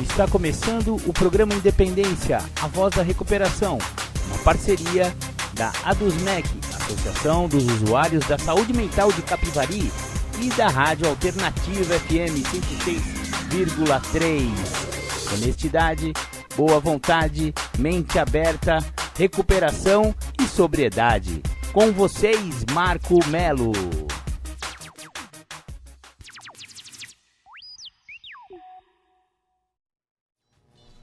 Está começando o programa Independência, a voz da recuperação, uma parceria da ADUSMEC, Associação dos Usuários da Saúde Mental de Capivari, e da Rádio Alternativa FM 106,3. Honestidade, boa vontade, mente aberta, recuperação e sobriedade. Com vocês, Marco Melo.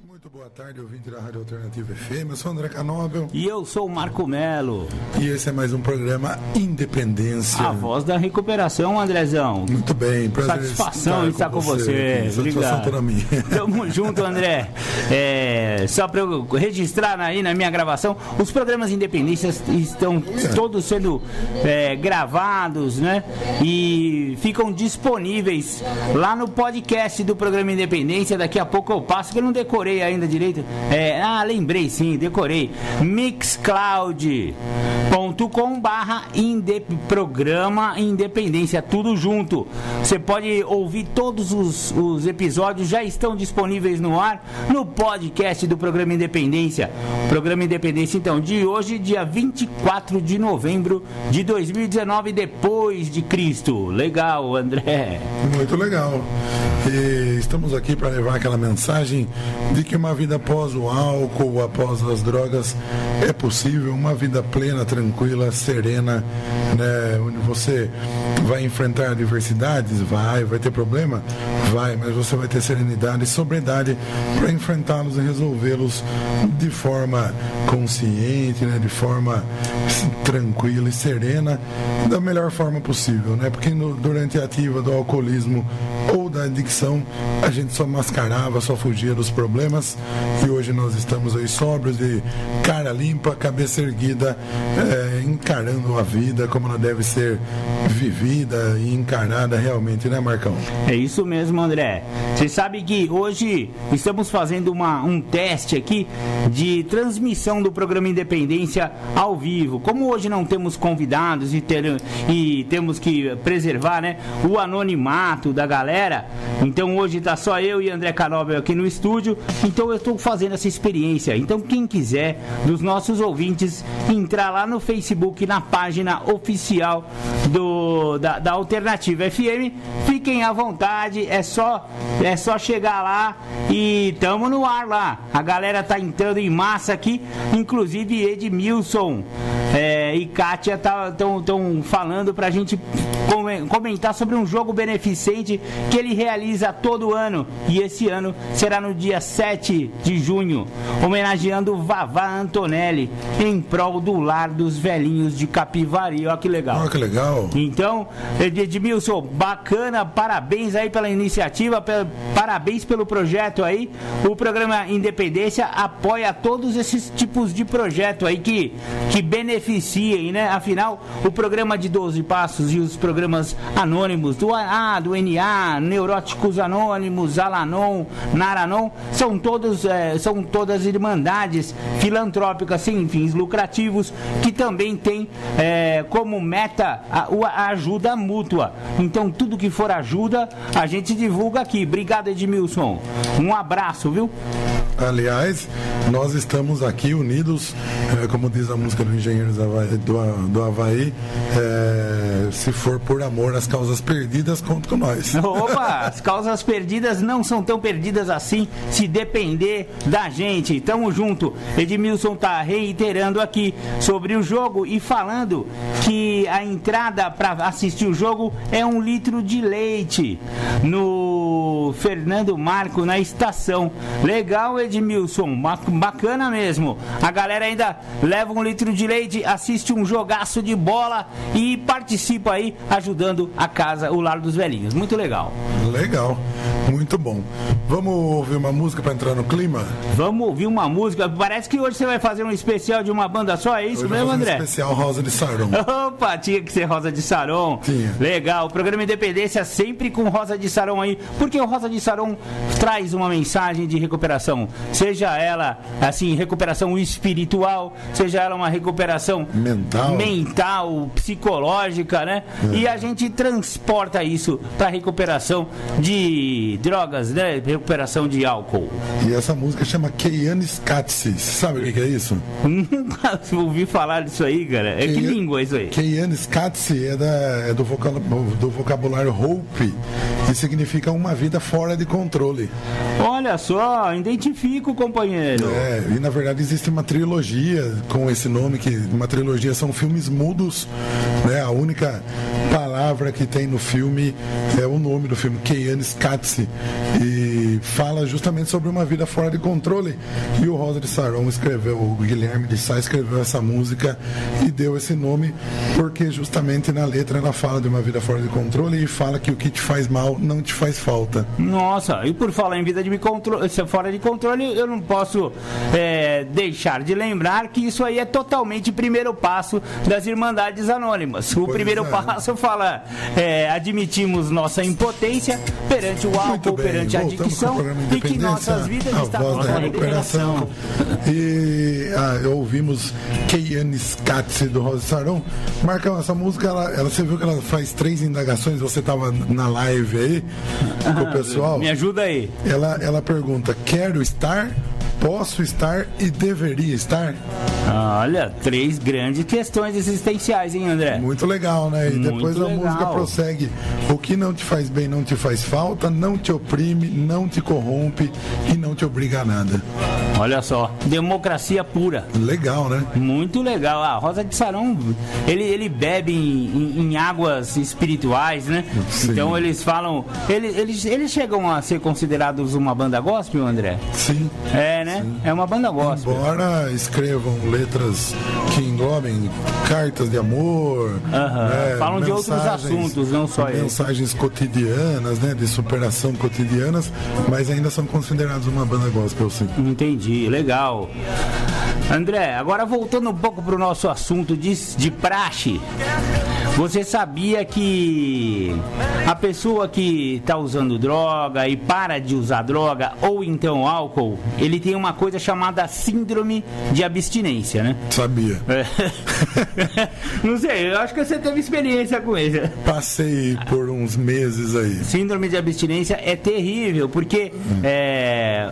Muito boa tarde, ouvinte da Rádio Alternativa FM. Eu sou o André Canóbel. E eu sou o Marco Melo. E esse é mais um programa Independência. A voz da recuperação, Andrezão. Muito bem, prazer. Satisfação estar com você. Satisfação toda minha. Tamo junto, André. Só para eu registrar aí na minha gravação, os programas Independências estão todos sendo gravados, né? E ficam disponíveis lá no podcast do programa Independência. Daqui a pouco eu passo, que eu não decorei ainda direito. Lembrei sim, decorei. Mixcloud.com/programa Independência, tudo junto. Você pode ouvir todos os episódios, já estão disponíveis no ar, no podcast do programa Independência. Programa Independência, então, de hoje, dia 24 de novembro de 2019, depois de Cristo. Legal, André. Muito legal. E estamos aqui para levar aquela mensagem de que uma vida após o álcool, após as drogas, é possível, uma vida plena, tranquila, serena, né? Onde você vai enfrentar adversidades, vai ter problema, mas você vai ter serenidade e sobriedade para enfrentá-los e resolvê-los de forma consciente, né? De forma tranquila e serena, da melhor forma possível, né? Porque durante a ativa do alcoolismo ou da adicção, a gente só mascarava, só fugia dos problemas, e hoje nós estamos aí sóbrios, de cara limpa, cabeça erguida, encarando a vida como ela deve ser vivida e encarada realmente, né, Marcão? É isso mesmo, André. Você sabe que hoje estamos fazendo um teste aqui de transmissão do programa Independência ao vivo. Como hoje não temos convidados e temos que preservar, né, o anonimato da galera, então hoje tá só eu e André Canóbel aqui no estúdio, então eu estou fazendo essa experiência. Então quem quiser, dos nossos ouvintes, entrar lá no Facebook, na página oficial da Alternativa FM, fiquem à vontade, é só chegar lá e tamo no ar lá. A galera tá entrando em massa aqui, inclusive Edmilson e Kátia estão falando pra gente comentar sobre um jogo beneficente que ele realiza todo ano, e esse ano será no dia 7 de junho, homenageando Vavá Antonelli, em prol do Lar dos Velhinhos de Capivari. Olha que legal. Olha que legal. Então, Edmilson, bacana, parabéns aí pela iniciativa, parabéns pelo projeto aí. O programa Independência apoia todos esses tipos de projeto aí que beneficiem, né? Afinal, o programa de 12 Passos e os programas anônimos do NA, Neuróticos Anônimos, Alanon, Naranon, são todas irmandades filantrópicas sem fins lucrativos, que também tem como meta a ajuda mútua. Então, tudo que for ajuda, a gente divulga aqui. Obrigado, Edmilson. Um abraço, viu? Aliás, nós estamos aqui unidos, como diz a música do Engenheiros do Havaí, se for por amor às causas perdidas, conta com nós. Opa, as causas perdidas não são tão perdidas assim, se depender da gente. Tamo junto. Edmilson tá reiterando aqui sobre o jogo e falando que a entrada para assistir o jogo é 1 litro de leite no Fernando Marco, na estação. Legal, Edmilson, bacana mesmo. A galera ainda leva 1 litro de leite, assiste um jogaço de bola e participa aí, ajudando a casa, o Lar dos Velhinhos. Muito legal. Legal, muito bom. Vamos ouvir uma música para entrar no clima? Vamos ouvir uma música. Parece que hoje você vai fazer um especial de uma banda só, é isso hoje mesmo, André? Um especial Rosa de Saron. Opa, tinha que ser Rosa de Saron. Tinha. Legal, o programa Independência sempre com Rosa de Saron aí, porque o Rosa de Saron traz uma mensagem de recuperação, seja ela, assim, recuperação espiritual, seja ela uma recuperação mental, psicológica, né? E a gente transporta isso para recuperação de drogas, né? Recuperação de álcool. E essa música chama Keianis Katsi. Sabe o que é isso? Nunca ouvi falar disso aí, cara. Que língua é isso aí? Keianis Katsi é do vocabulário Hope, que significa uma vida fora de controle. Olha só, identifico, companheiro. E na verdade existe uma trilogia com esse nome, que uma trilogia são filmes mudos, né? A única palavra que tem no filme é o nome do filme, Keianis Katsi, e fala justamente sobre uma vida fora de controle. E o Rosa de Saron escreveu, o Guilherme de Sá escreveu essa música e deu esse nome porque justamente na letra ela fala de uma vida fora de controle e fala que o que te faz mal não te faz falta. Nossa, e por falar em vida fora de controle, eu não posso deixar de lembrar que isso aí é totalmente primeiro passo das Irmandades Anônimas. O primeiro passo fala, admitimos nossa impotência perante o álcool, perante a adicção, e que nossas vidas estão na recuperação. E ouvimos Keianis Katsi do Rosa de Saron. Marcão, essa música, você viu que ela faz 3 indagações, você estava na live aí com o pessoal. Me ajuda aí. Ela pergunta: quero estar, posso estar e deveria estar? Olha, 3 grandes questões existenciais, hein, André? Muito legal, né? E depois a música prossegue: o que não te faz bem não te faz falta, não te oprime, não te corrompe e não te obriga a nada. Olha só, democracia pura. Legal, né? Muito legal. A Rosa de Saron, ele bebe em águas espirituais, né? Sim. Então eles falam... Eles chegam a ser considerados uma banda gospel, André? Sim. Né? Sim. É uma banda gospel. Embora escrevam letras que englobem cartas de amor, falam de outros assuntos, não só isso. Mensagens cotidianas, né? De superação cotidianas, mas ainda são considerados uma banda gospel, sim. Entendi, legal. André, agora voltando um pouco para o nosso assunto de praxe. Você sabia que a pessoa que está usando droga e para de usar droga, ou então álcool, ele tem uma coisa chamada síndrome de abstinência, né? Sabia. Não sei, eu acho que você teve experiência com isso. Passei por uns meses aí. Síndrome de abstinência é terrível, porque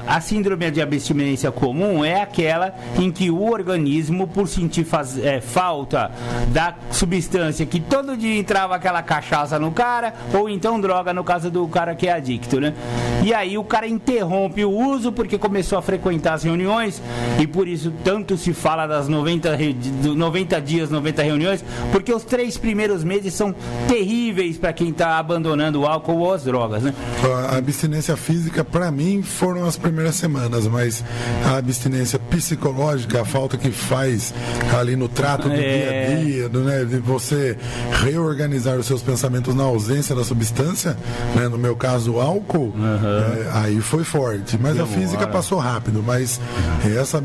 a síndrome de abstinência comum é aquela em que o organismo, por sentir falta da substância que todo dia entrava aquela cachaça no cara, ou então droga no caso do cara que é adicto, né? E aí o cara interrompe o uso porque começou a frequentar as reuniões, e por isso tanto se fala das 90 dias, 90 reuniões, porque os 3 primeiros meses são terríveis para quem está abandonando o álcool ou as drogas, né? A abstinência física, para mim, foram as primeiras semanas, mas a abstinência psicológica, a falta que faz ali no trato do dia a dia, né, de você reorganizar os seus pensamentos na ausência da substância, né, no meu caso o álcool, aí foi forte, mas a física passou rápido, mas essa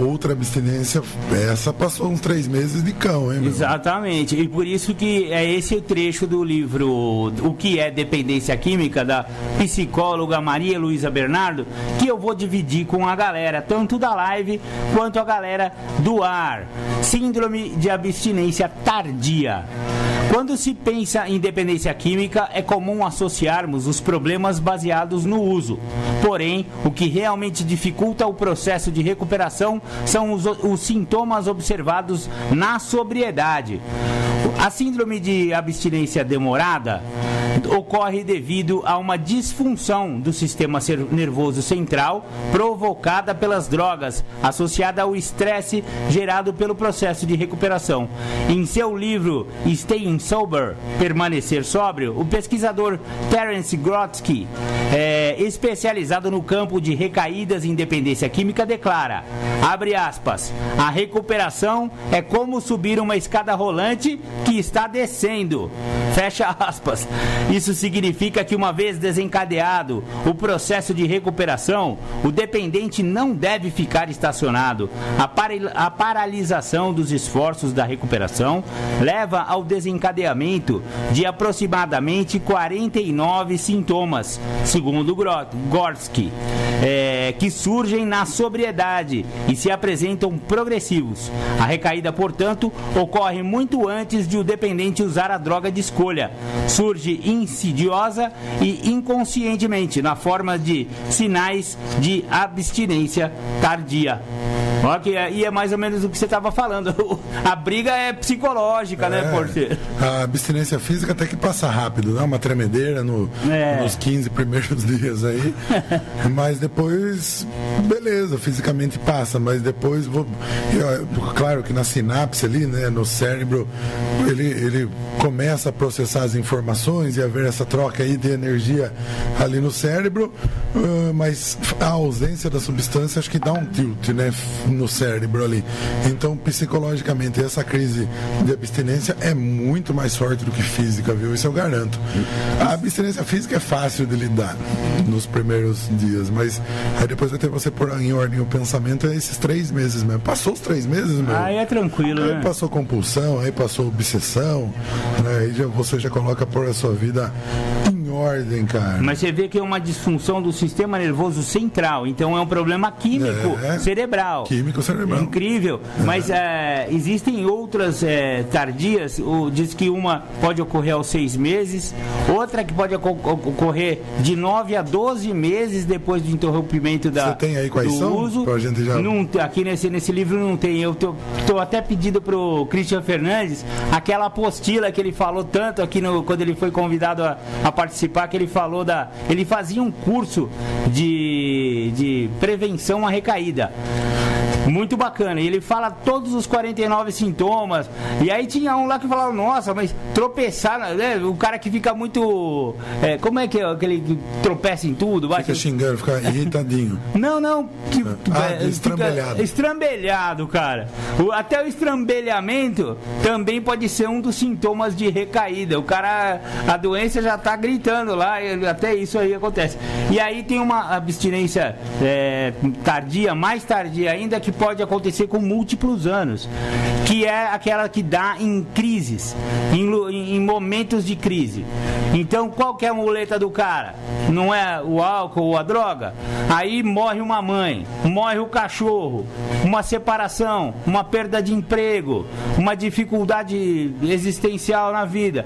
outra abstinência, essa passou uns 3 meses de cão, hein, meu? Exatamente, e por isso que é esse o trecho do livro O que é Dependência Química, da psicóloga Maria Luísa Bernardo, que eu vou dividir com a galera, tanto da live quanto a galera do ar. Síndrome de abstinência tardia. Quando se pensa em dependência química, é comum associarmos os problemas baseados no uso. Porém, o que realmente dificulta o processo de recuperação são os sintomas observados na sobriedade. A síndrome de abstinência demorada ocorre devido a uma disfunção do sistema nervoso central provocada pelas drogas, associada ao estresse gerado pelo processo de recuperação. Em seu livro Staying Sober, Permanecer Sóbrio, o pesquisador Terence Grotsky, especializado no campo de recaídas em dependência química, declara, abre aspas, a recuperação é como subir uma escada rolante que está descendo, fecha aspas. Isso significa que, uma vez desencadeado o processo de recuperação, o dependente não deve ficar estacionado. A paralisação dos esforços da recuperação leva ao desencadeamento de aproximadamente 49 sintomas, segundo Gorski, que surgem na sobriedade e se apresentam progressivos. A recaída, portanto, ocorre muito antes de o dependente usar a droga de escolha. Surge insidiosa e inconscientemente na forma de sinais de abstinência tardia. E é mais ou menos o que você estava falando. A briga é psicológica, né, Porter? A abstinência física até que passa rápido, dá uma tremedeira nos 15 primeiros dias aí. Mas depois, beleza, fisicamente passa, mas depois, claro que na sinapse ali, né, no cérebro, ele começa a processar as informações e haver essa troca aí de energia ali no cérebro, mas a ausência da substância acho que dá um tilt, né, no cérebro ali. Então, psicologicamente, essa crise de abstinência é muito mais forte do que física, viu? Isso eu garanto. A abstinência física é fácil de lidar nos primeiros dias, mas aí depois até você pôr em ordem o pensamento, é esses 3 meses mesmo. Passou os 3 meses, meu? Aí é tranquilo, aí né? Passou compulsão, aí passou obsessão, né? Aí você já coloca por a sua vida em ordem, cara. Mas você vê que é uma disfunção do sistema nervoso central, então é um problema químico cerebral. Químico cerebral. Incrível. Mas existem outras tardias. Diz que uma pode ocorrer aos 6 meses, outra que pode ocorrer de 9 a 12 meses depois do interrompimento Você tem aí quais são? uso. Pra gente já... Não, aqui nesse livro não tem. Eu tô até pedindo pro Christian Fernandes aquela apostila que ele falou tanto aqui quando ele foi convidado a participar, que ele falou ele fazia um curso de prevenção à recaída. Muito bacana. E ele fala todos os 49 sintomas. E aí tinha um lá que falava, nossa, mas tropeçar, né? O cara que fica muito... como é que é aquele que tropeça em tudo? Fica xingando, fica irritadinho. Não. Estrambelhado. Estrambelhado, cara. Até o estrambelhamento também pode ser um dos sintomas de recaída. O cara, a doença já tá gritando lá, até isso aí acontece. E aí tem uma abstinência tardia, mais tardia ainda, que pode acontecer com múltiplos anos, que é aquela que dá em crises, em momentos de crise. Então, qual que é a muleta do cara? Não é o álcool ou a droga? Aí morre uma mãe, morre o cachorro, uma separação, uma perda de emprego, uma dificuldade existencial na vida.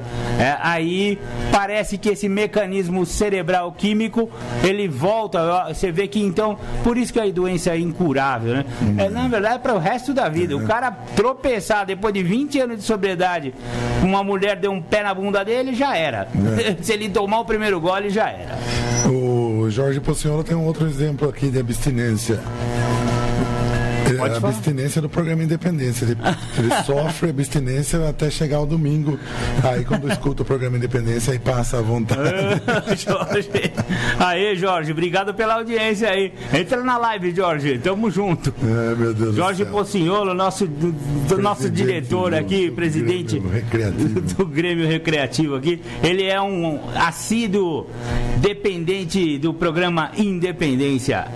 Aí parece que esse mecanismo cerebral químico, ele volta. Você vê que então, por isso que a doença é incurável, né? Na verdade é para o resto da vida. O cara tropeçar depois de 20 anos de sobriedade, uma mulher deu um pé na bunda dele, já era. Se ele tomar o primeiro gole, já era. O Jorge Pociolo tem um outro exemplo aqui de abstinência. A abstinência do programa Independência. Ele sofre abstinência até chegar ao domingo. Aí quando escuta o programa Independência, aí passa à vontade. Jorge. Aê, Jorge, obrigado pela audiência aí. Entra na live, Jorge. Tamo junto. Meu Deus Jorge Pociolo, nosso diretor aqui, presidente do Grêmio Recreativo aqui. Ele é um assíduo dependente do programa Independência.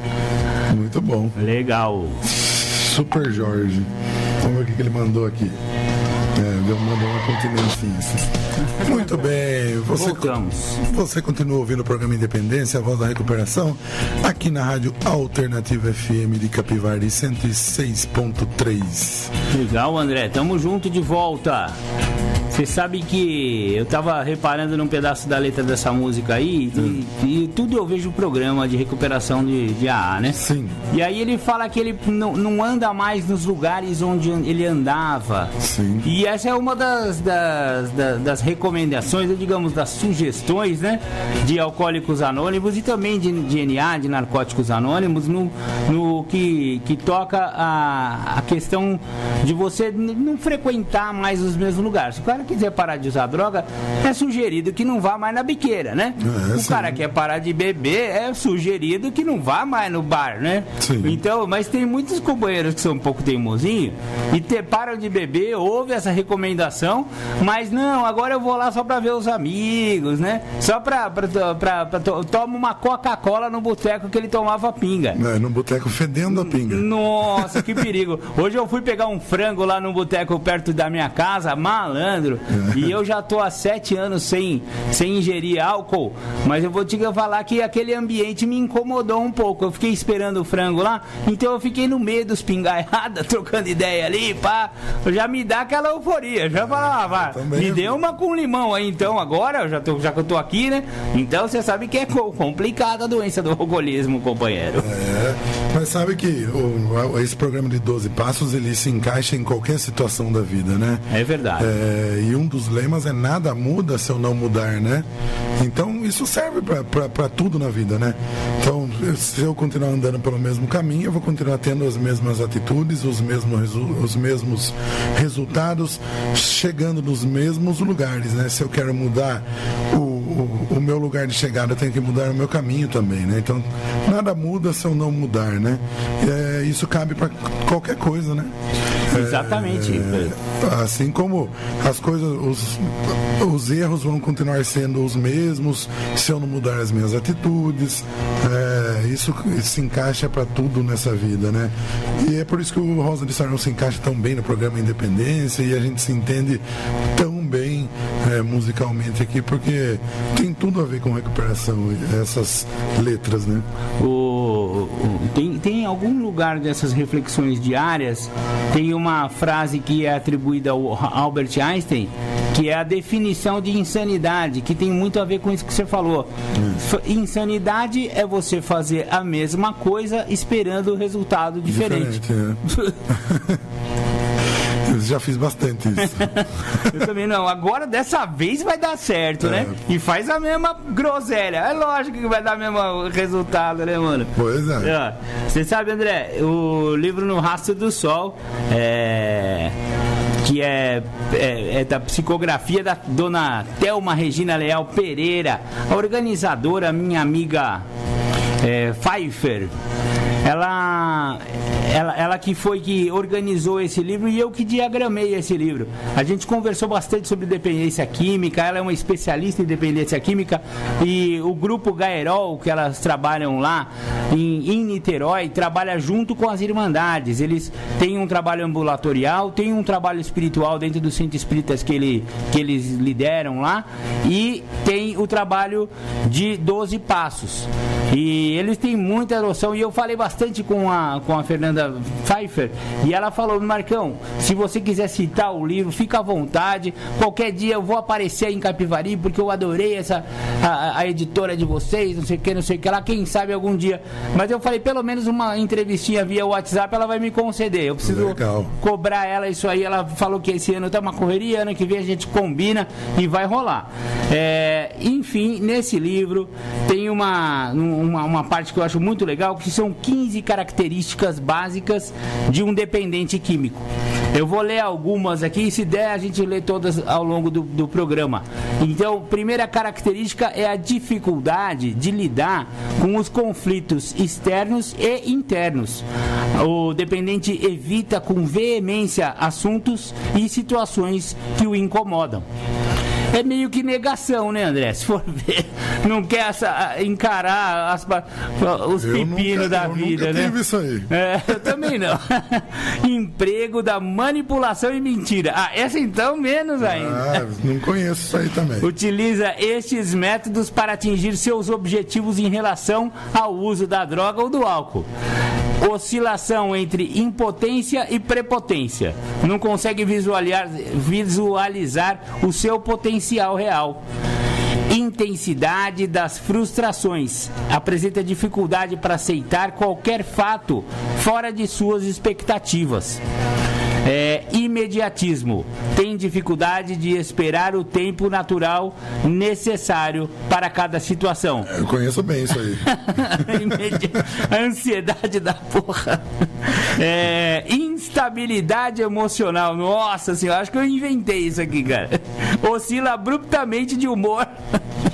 Muito bom. Legal. Super Jorge. Vamos ver o que ele mandou aqui. Mandou uma continência. Muito bem. Você continua ouvindo o programa Independência, a voz da recuperação, aqui na Rádio Alternativa FM de Capivari 106.3. Legal, André. Tamo junto de volta. Você sabe que eu tava reparando num pedaço da letra dessa música aí, e tudo eu vejo o programa de recuperação de AA, né? Sim. E aí ele fala que ele não anda mais nos lugares onde ele andava. Sim. E essa é uma das recomendações, digamos, das sugestões, né? De Alcoólicos Anônimos e também de NA, de Narcóticos Anônimos, no que toca a questão de você não frequentar mais os mesmos lugares. O cara quiser parar de usar droga, é sugerido que não vá mais na biqueira, né? O cara quer parar de beber, é sugerido que não vá mais no bar, né? Sim. Então, mas tem muitos companheiros que são um pouco teimosinhos e param de beber, ouve essa recomendação, mas não, agora eu vou lá só pra ver os amigos, né? Só pra toma uma Coca-Cola no boteco que ele tomava pinga. No boteco fedendo a pinga. Nossa, que perigo. Hoje eu fui pegar um frango lá no boteco perto da minha casa, malandro, e eu já tô há 7 anos sem ingerir álcool, mas eu vou te falar que aquele ambiente me incomodou um pouco. Eu fiquei esperando o frango lá, então eu fiquei no meio dos pingaiadas, trocando ideia ali, pá. Já me dá aquela euforia. Já falava, me deu uma com limão aí, então, agora, já que eu tô aqui, né? Então você sabe que é complicada a doença do alcoolismo, companheiro. Mas sabe que esse programa de 12 Passos, ele se encaixa em qualquer situação da vida, né? É verdade. E um dos lemas é nada muda se eu não mudar, né? Então isso serve para tudo na vida, né? Então, se eu continuar andando pelo mesmo caminho, eu vou continuar tendo as mesmas atitudes, os mesmos resultados, chegando nos mesmos lugares, né? Se eu quero mudar o meu lugar de chegada, eu tenho que mudar o meu caminho também, né? Então, nada muda se eu não mudar, né? Isso cabe para qualquer coisa, né? Exatamente. Assim como as coisas, os erros vão continuar sendo os mesmos se eu não mudar as minhas atitudes. Isso se encaixa para tudo nessa vida, né? E é por isso que o Rosa de Sarão se encaixa tão bem no programa Independência, e a gente se entende tão bem musicalmente aqui, porque tem tudo a ver com recuperação, essas letras, né? Tem algum lugar dessas reflexões diárias, tem uma frase que é atribuída ao Albert Einstein, que é a definição de insanidade, que tem muito a ver com isso que você falou. Insanidade é você fazer a mesma coisa esperando resultado diferente. Eu já fiz bastante isso. Eu também não. Agora, dessa vez, vai dar certo, né? E faz a mesma groselha. É lógico que vai dar o mesmo resultado, né, mano? Pois é. Você sabe, André, o livro No Rastro do Sol, que é da psicografia da dona Thelma Regina Leal Pereira, a organizadora, minha amiga Pfeiffer. Ela que foi que organizou esse livro, e eu que diagramei esse livro. A gente conversou bastante sobre dependência química. Ela é uma especialista em dependência química, e o grupo Gaerol, que elas trabalham lá em Niterói, trabalha junto com as Irmandades. Eles têm um trabalho ambulatorial, têm um trabalho espiritual dentro dos centros espíritas que eles lideram lá, e tem o trabalho de 12 Passos. E eles têm muita noção, e eu falei bastante com a Fernanda Pfeiffer, e ela falou: Marcão, se você quiser citar o livro, fica à vontade, qualquer dia eu vou aparecer em Capivari, porque eu adorei a editora de vocês, não sei o que lá, quem sabe algum dia. Mas eu falei, pelo menos uma entrevistinha via WhatsApp ela vai me conceder, eu preciso cobrar ela isso aí. Ela falou que esse ano tá uma correria, ano que vem a gente combina e vai rolar. Enfim, nesse livro tem uma parte que eu acho muito legal, que são 15 características básicas de um dependente químico. Eu vou ler algumas aqui, e se der a gente lê todas ao longo do programa. Então, primeira característica é a dificuldade de lidar com os conflitos externos e internos. O dependente evita com veemência assuntos e situações que o incomodam. É meio que negação, né, André? Se for ver, não quer encarar os pepinos da vida, né? Eu nunca tive isso aí. Eu também não. Emprego da manipulação e mentira. Essa então menos ainda. Não conheço isso aí também. Utiliza estes métodos para atingir seus objetivos em relação ao uso da droga ou do álcool. Oscilação entre impotência e prepotência. Não consegue visualizar o seu potencial real. Intensidade das frustrações. Apresenta dificuldade para aceitar qualquer fato fora de suas expectativas. Imediatismo. Tem dificuldade de esperar o tempo natural necessário para cada situação. Eu conheço bem isso aí. Ansiedade da porra. Instabilidade emocional. Nossa senhora, acho que eu inventei isso aqui, cara. Oscila abruptamente de humor.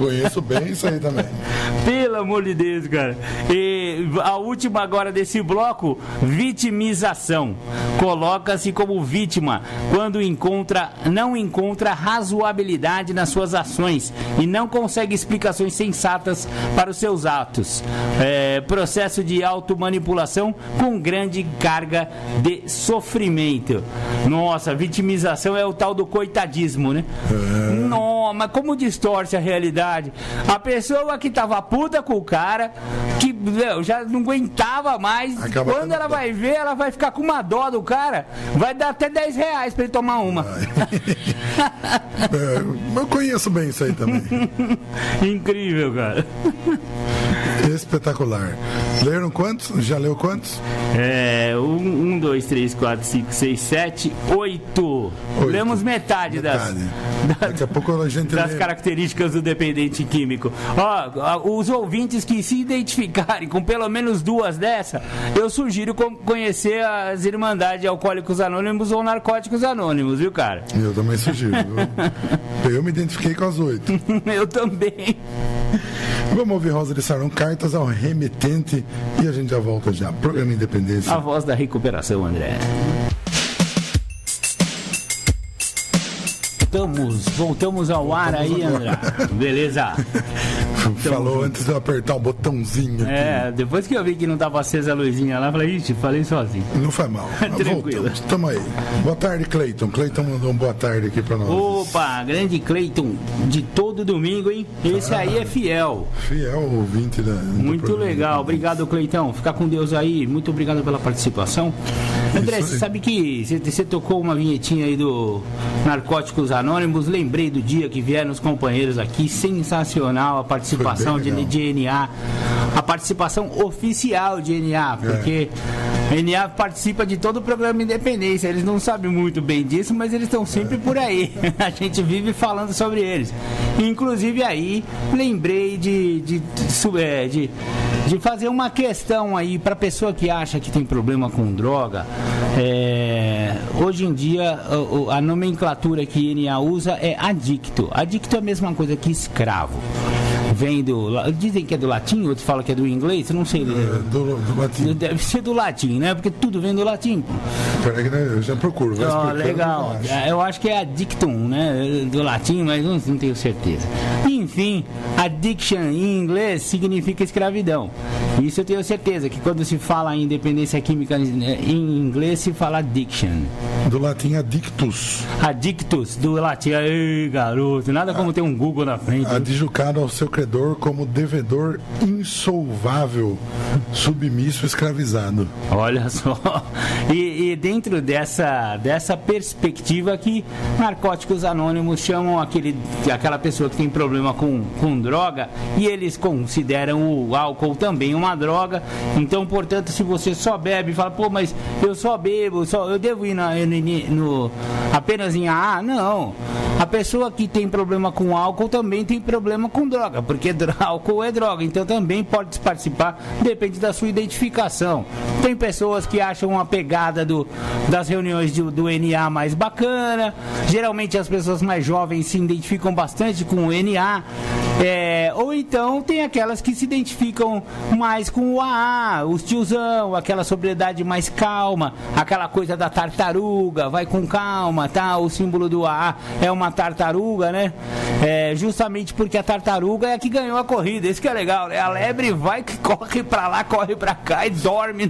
Conheço bem isso aí também. Pelo amor de Deus, cara. E a última agora desse bloco, vitimização. Coloca-se como vítima quando não encontra razoabilidade nas suas ações e não consegue explicações sensatas para os seus atos. Processo de automanipulação com grande carga de sofrimento. Nossa, vitimização é o tal do coitadismo, né? Não, mas como distorce a realidade. A pessoa que tava puta com o cara, que já não aguentava mais, quando ela vai ver, ela vai ficar com uma dó do cara, vai dar até R$10 pra ele tomar uma. Eu conheço bem isso aí também. Incrível, cara. Espetacular. Leram quantos? Já leu quantos? 1, 2, 3, 4, 5, 6, 7, 8. Lemos metade. Daqui a pouco a gente das características do dependente químico. Os ouvintes que se identificarem com pelo menos 2 dessa, eu sugiro conhecer as Irmandades Alcoólicos Anônimos ou Narcóticos Anônimos, viu, cara? Eu também sugiro. Eu me identifiquei com as 8. Eu também. Vamos ouvir Rosa de Saron, Cartas ao Remetente, e a gente já volta já. Programa Independência. A voz da recuperação, André. Voltamos ao ar aí, André. Beleza. Falou antes de eu apertar o botãozinho aqui. Depois que eu vi que não tava acesa a luzinha lá, eu falei, falei sozinho. Não faz mal. Tranquilo. Tamo aí. Boa tarde, Cleiton. Cleiton mandou um boa tarde aqui pra nós. Opa, grande Cleiton, de todo domingo, hein? Esse aí é fiel. Fiel ouvinte da. Muito legal. Obrigado, Cleitão. Fica com Deus aí. Muito obrigado pela participação. André, você sabe que você tocou uma vinhetinha aí do Narcóticos Anônimos. Lembrei do dia que vieram os companheiros aqui. Sensacional a participação de NA. A participação oficial de NA, porque NA participa de todo o programa Independência. Eles não sabem muito bem disso, mas eles estão sempre por aí. A gente vive falando sobre eles. Inclusive aí, lembrei de fazer uma questão aí para pessoa que acha que tem problema com droga. Hoje em dia, a nomenclatura que NA usa é adicto. Adicto é a mesma coisa que escravo. Vem dizem que é do latim, outros falam que é do inglês, eu não sei. Do latim. Deve ser do latim, né? Porque tudo vem do latim. Peraí, eu já procuro. Legal. Eu acho que é addictum, né? Do latim, mas não tenho certeza. Enfim, addiction em inglês significa escravidão. Isso eu tenho certeza, que quando se fala em independência química em inglês, se fala addiction. Do latim, addictus. Addictus, do latim. Ai, garoto, nada como ter um Google na frente. Adjudicado ao seu credor como devedor insolvável, submisso, escravizado. Olha só. E dentro dessa perspectiva que Narcóticos Anônimos chamam aquela pessoa que tem problema com droga, e eles consideram o álcool também uma droga. Então, portanto, se você só bebe e fala, pô, mas eu só bebo, eu devo ir apenas em AA? Não. A pessoa que tem problema com álcool também tem problema com droga, porque álcool é droga, então também pode participar, depende da sua identificação. Tem pessoas que acham a pegada das reuniões do NA mais bacana, geralmente as pessoas mais jovens se identificam bastante com o NA, ou então tem aquelas que se identificam mais com o AA, os tiozão, aquela sobriedade mais calma, aquela coisa da tartaruga, vai com calma, tá? O símbolo do AA é uma tartaruga, né? Justamente porque a tartaruga é a que ganhou a corrida, isso que é legal, né? A lebre vai, corre pra lá, corre pra cá e dorme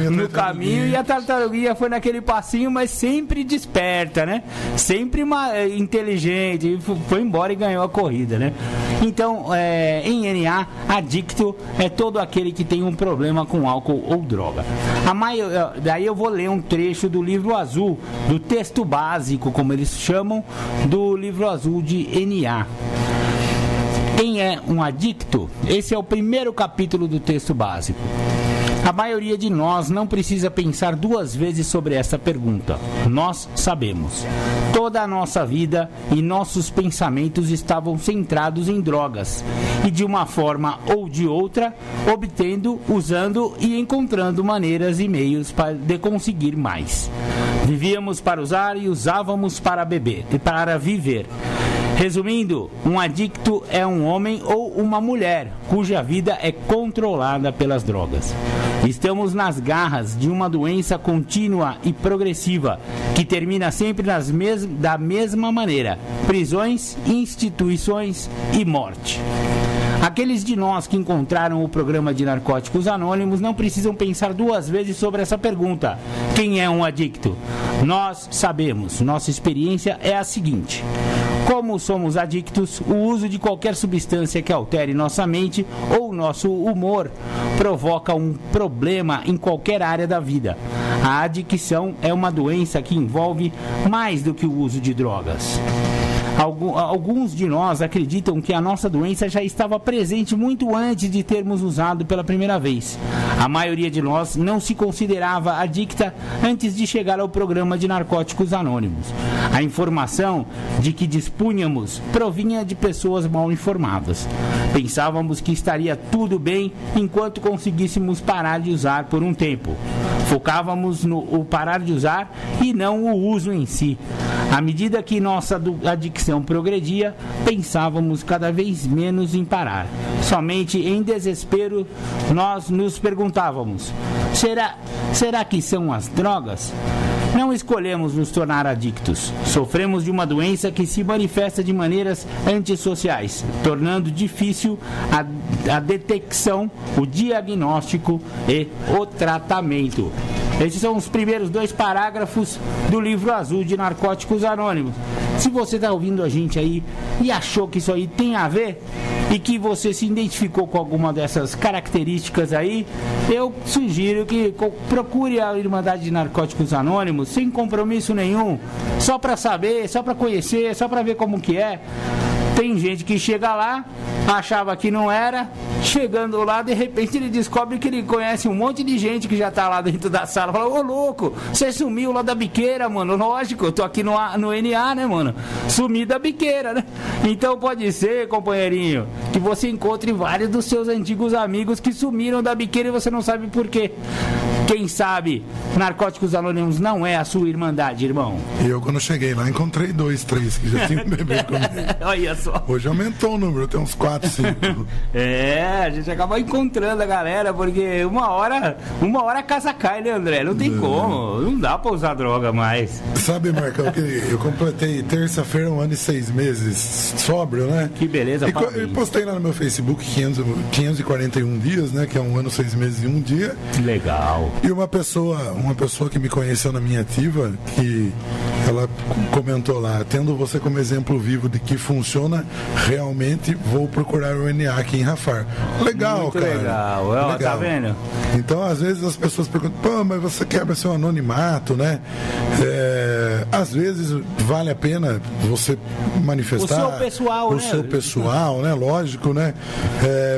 no caminho, e a tartaruguinha foi naquele passinho, mas sempre desperta, né? Sempre inteligente, foi embora e ganhou a corrida, né? Então, em NA, adicto é todo aquele que tem um problema com álcool ou droga. Daí eu vou ler um trecho do livro azul, do texto básico, como eles chamam, do livro azul de NA. Quem é um adicto? Esse é o primeiro capítulo do texto básico. A maioria de nós não precisa pensar 2 vezes sobre essa pergunta. Nós sabemos. Toda a nossa vida e nossos pensamentos estavam centrados em drogas. E de uma forma ou de outra, obtendo, usando e encontrando maneiras e meios de conseguir mais. Vivíamos para usar e usávamos para beber e para viver. Resumindo, um adicto é um homem ou uma mulher cuja vida é controlada pelas drogas. Estamos nas garras de uma doença contínua e progressiva que termina sempre da mesma maneira: prisões, instituições e morte. Aqueles de nós que encontraram o programa de Narcóticos Anônimos não precisam pensar duas vezes sobre essa pergunta: quem é um adicto? Nós sabemos, nossa experiência é a seguinte: como somos adictos, o uso de qualquer substância que altere nossa mente ou nosso humor provoca um problema em qualquer área da vida. A adicção é uma doença que envolve mais do que o uso de drogas. Alguns de nós acreditam que a nossa doença já estava presente muito antes de termos usado pela primeira vez. A maioria de nós não se considerava adicta antes de chegar ao programa de Narcóticos Anônimos. A informação de que dispunhamos provinha de pessoas mal informadas. Pensávamos que estaria tudo bem enquanto conseguíssemos parar de usar por um tempo. Focávamos no parar de usar e não o uso em si. À medida que nossa adicção progredia, pensávamos cada vez menos em parar. Somente em desespero, nós nos perguntávamos: será que são as drogas? Não escolhemos nos tornar adictos. Sofremos de uma doença que se manifesta de maneiras antissociais, tornando difícil a detecção, o diagnóstico e o tratamento. Esses são os primeiros 2 parágrafos do livro azul de Narcóticos Anônimos. Se você está ouvindo a gente aí e achou que isso aí tem a ver e que você se identificou com alguma dessas características aí, eu sugiro que procure a Irmandade de Narcóticos Anônimos sem compromisso nenhum, só para saber, só para conhecer, só para ver como que é. Tem gente que chega lá, achava que não era, chegando lá, de repente ele descobre que ele conhece um monte de gente que já tá lá dentro da sala. Fala: ô louco, você sumiu lá da biqueira, mano. Lógico, eu tô aqui no NA, né, mano? Sumi da biqueira, né? Então pode ser, companheirinho, que você encontre vários dos seus antigos amigos que sumiram da biqueira e você não sabe por quê. Quem sabe Narcóticos Anônimos não é a sua irmandade, irmão. E eu, quando cheguei lá, encontrei 2, 3 que já tinham bebido comigo. Olha só. Hoje aumentou o número, tem uns 4, 5. A gente acaba encontrando a galera, porque uma hora a casa cai, né, André? Não tem como, não dá pra usar droga mais. Sabe, Marcão, que eu completei terça-feira 1 ano e 6 meses sóbrio, né? Que beleza, e postei lá no meu Facebook 541 dias, né? Que é 1 ano, 6 meses e 1 dia. Legal. E uma pessoa que me conheceu na minha ativa, que ela comentou lá: tendo você como exemplo vivo de que funciona, realmente vou procurar o NA aqui em Rafar. Legal, muito cara. Legal. Legal. Tá vendo? Então, às vezes as pessoas perguntam: pô, mas você quebra seu anonimato, né? Às vezes vale a pena você manifestar o seu pessoal, né? Lógico, né?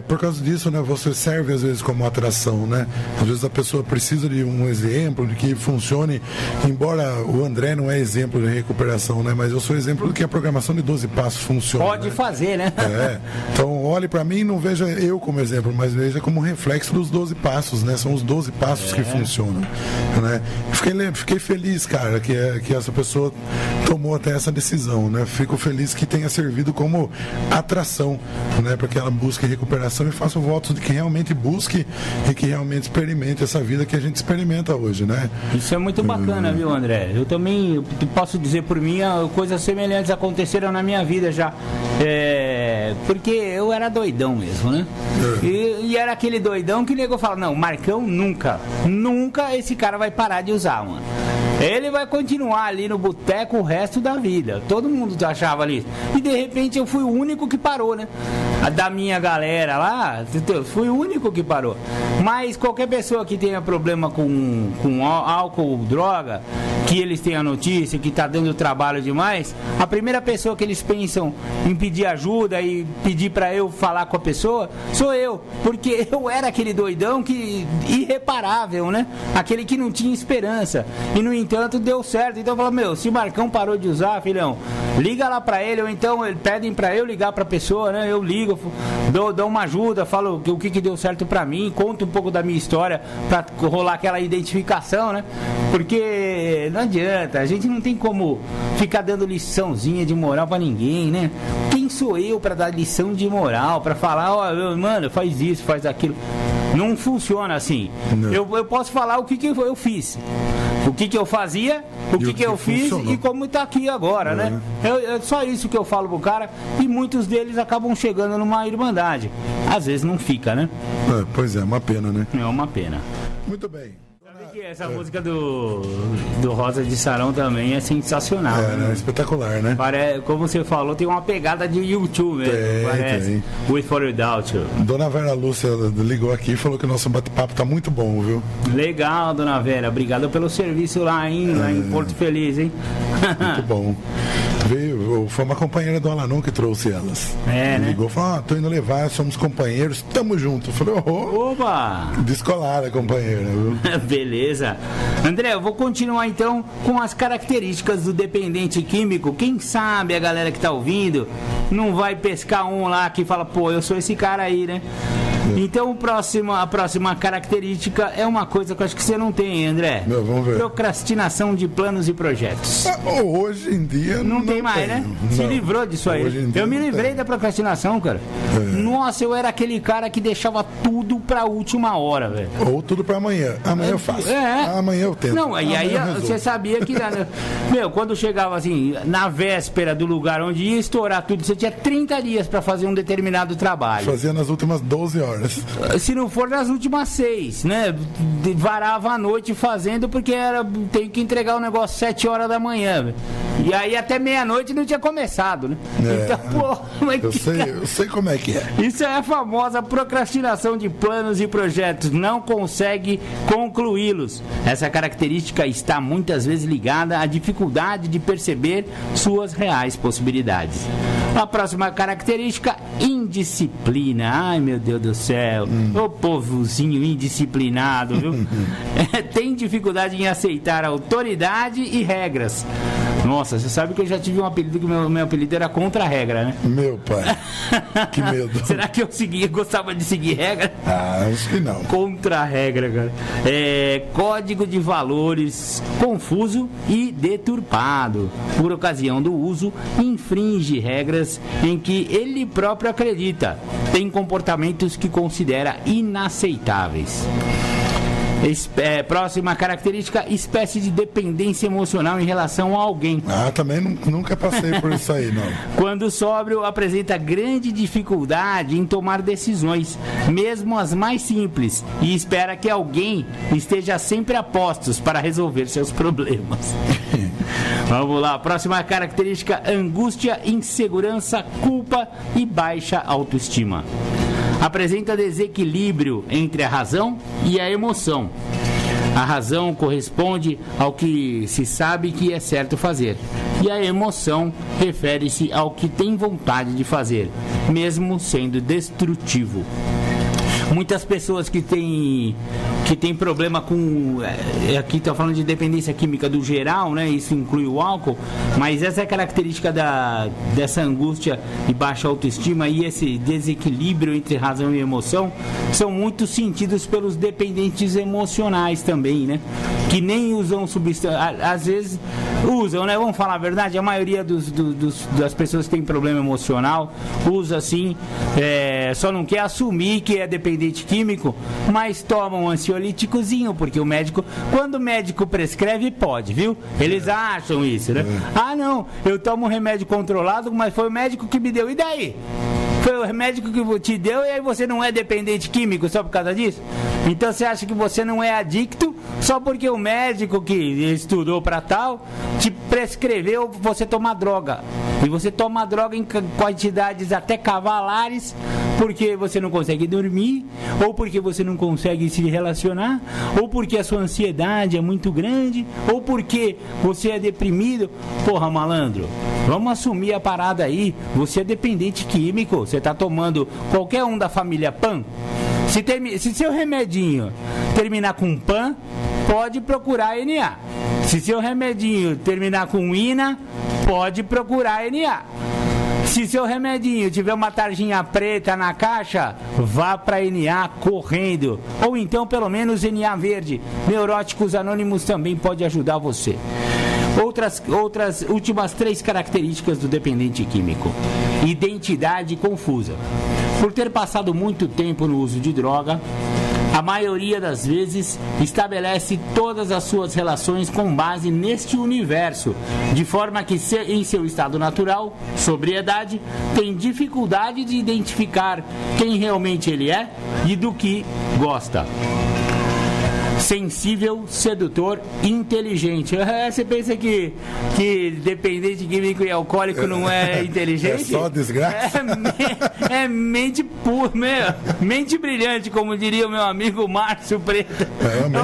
Por causa disso, né? Você serve às vezes como atração, né? Às vezes a pessoa precisa de um exemplo de que funcione, embora o André não é exemplo de recuperação, né? Mas eu sou exemplo de que a programação de 12 passos funciona. Pode, né? Fazer, né? Então, olhe para mim e não veja eu como exemplo, mas veja como reflexo dos 12 passos, né? São os 12 passos que funcionam, né? Fiquei feliz, cara, que essa pessoa tomou até essa decisão, né? Fico feliz que tenha servido como atração, né? Para que ela busque recuperação e faça votos de que realmente busque e que realmente experimente essa vida que a gente experimenta hoje, né? Isso é muito bacana, viu, André? Eu também posso dizer por mim, coisas semelhantes aconteceram na minha vida já. Porque eu era doidão mesmo, né? E era aquele doidão que o nego fala: não, Marcão nunca esse cara vai parar de usar, mano. Ele vai continuar ali no boteco o resto da vida. Todo mundo achava ali. E de repente eu fui o único que parou, né? Da minha galera lá, fui o único que parou. Mas qualquer pessoa que tenha problema com álcool, droga, que eles tenham notícia, que tá dando trabalho demais, a primeira pessoa que eles pensam em pedir ajuda e pedir pra eu falar com a pessoa, sou eu. Porque eu era aquele doidão que irreparável, né? Aquele que não tinha esperança. E no entanto, tanto, deu certo. Então eu falo, meu, se o Marcão parou de usar, filhão, liga lá pra ele, ou então pedem pra eu ligar pra pessoa, né? Eu ligo, dou uma ajuda, falo o que deu certo pra mim, conto um pouco da minha história pra rolar aquela identificação, né? Porque não adianta, a gente não tem como ficar dando liçãozinha de moral pra ninguém, né? Quem sou eu pra dar lição de moral, pra falar, ó, mano, faz isso, faz aquilo? Não funciona assim. Eu posso falar o que eu fiz, o que eu fazia, o que eu fiz e como tá aqui agora, né? É só isso que eu falo pro cara, e muitos deles acabam chegando numa irmandade. Às vezes não fica, né? Pois é, uma pena, né? É uma pena. Muito bem. Essa música do Rosa de Sarão também é sensacional. Né? Espetacular, né? Como você falou, tem uma pegada de YouTube mesmo. Parece. With For Without You. Dona Vera Lúcia ligou aqui e falou que o nosso bate-papo tá muito bom, viu? Legal, Dona Vera. Obrigado pelo serviço lá em Porto Feliz, hein? Muito bom. Foi uma companheira do Alanon que trouxe elas. Né? Ligou e falou, tô indo levar, somos companheiros, tamo junto. Eu falei, opa! Descolada, companheira, viu? Beleza. André, eu vou continuar então com as características do dependente químico. Quem sabe a galera que tá ouvindo não vai pescar um lá que fala, pô, eu sou esse cara aí, né? Então a próxima característica é uma coisa que eu acho que você não tem, André. Vamos ver. Procrastinação de planos e projetos. Hoje em dia não tem mais, né? Se livrou disso aí. Eu me livrei da procrastinação, cara. Nossa, eu era aquele cara que deixava tudo pra última hora, velho. Ou tudo pra amanhã. Amanhã eu faço. Amanhã eu tento. Não, e aí você sabia que, meu, quando chegava assim, na véspera do lugar onde ia estourar tudo, você tinha 30 dias pra fazer um determinado trabalho. Fazia nas últimas 12 horas. Se não for nas últimas 6, né? Varava a noite fazendo porque tem que entregar o negócio 7 horas da manhã. E aí até meia-noite não tinha começado, né? Então, pô, eu sei como é que é. Isso é a famosa procrastinação de planos e projetos. Não consegue concluí-los. Essa característica está muitas vezes ligada à dificuldade de perceber suas reais possibilidades. A próxima característica, indisciplina. Ai, meu Deus do céu. Ô povozinho indisciplinado, viu? Tem dificuldade em aceitar autoridade e regras. Nossa, você sabe que eu já tive um apelido que meu apelido era contra-regra, né? Meu pai, que medo. Será que eu gostava de seguir regra? Acho que não. Contra-regra, cara. Código de valores confuso e deturpado. Por ocasião do uso, infringe regras em que ele próprio acredita. Tem comportamentos que considera inaceitáveis. Próxima característica, espécie de dependência emocional em relação a alguém. Também nunca passei por isso aí, não. Quando sóbrio, apresenta grande dificuldade em tomar decisões, mesmo as mais simples, e espera que alguém esteja sempre a postos para resolver seus problemas. Vamos lá, próxima característica, angústia, insegurança, culpa e baixa autoestima. Apresenta desequilíbrio entre a razão e a emoção. A razão corresponde ao que se sabe que é certo fazer, e a emoção refere-se ao que tem vontade de fazer, mesmo sendo destrutivo. Muitas pessoas que têm problema com... Aqui está falando de dependência química do geral, né? Isso inclui o álcool, mas essa é a característica dessa angústia e baixa autoestima, e esse desequilíbrio entre razão e emoção são muito sentidos pelos dependentes emocionais também, né? Que nem usam substância... Às vezes usam, né? Vamos falar a verdade, a maioria das pessoas que têm problema emocional usa assim, só não quer assumir que é dependente químico, mas toma um ansiolíticozinho, porque o médico, quando o médico prescreve, pode, viu? Eles acham isso, né? Não, eu tomo um remédio controlado, mas foi o médico que me deu, e daí? Foi o médico que te deu e aí você não é dependente químico só por causa disso? Então você acha que você não é adicto só porque o médico que estudou para tal te prescreveu você tomar droga. E você toma droga em quantidades até cavalares porque você não consegue dormir, ou porque você não consegue se relacionar, ou porque a sua ansiedade é muito grande, ou porque você é deprimido. Porra, malandro, vamos assumir a parada aí. Você é dependente químico. Você tá tomando qualquer um da família PAN. Se seu remedinho terminar com PAN, pode procurar NA. Se seu remedinho terminar com INA, pode procurar NA. Se seu remedinho tiver uma tarjinha preta na caixa, vá para NA correndo. Ou então, pelo menos, NA verde. Neuróticos Anônimos também pode ajudar você. Outras últimas 3 características do dependente químico. Identidade confusa. Por ter passado muito tempo no uso de droga, a maioria das vezes estabelece todas as suas relações com base neste universo, de forma que em seu estado natural, sobriedade, tem dificuldade de identificar quem realmente ele é e do que gosta. Sensível, sedutor, inteligente. Você pensa que dependente químico e alcoólico não é inteligente? É só desgraça. É mente pura, mente brilhante, como diria o meu amigo Márcio Preta.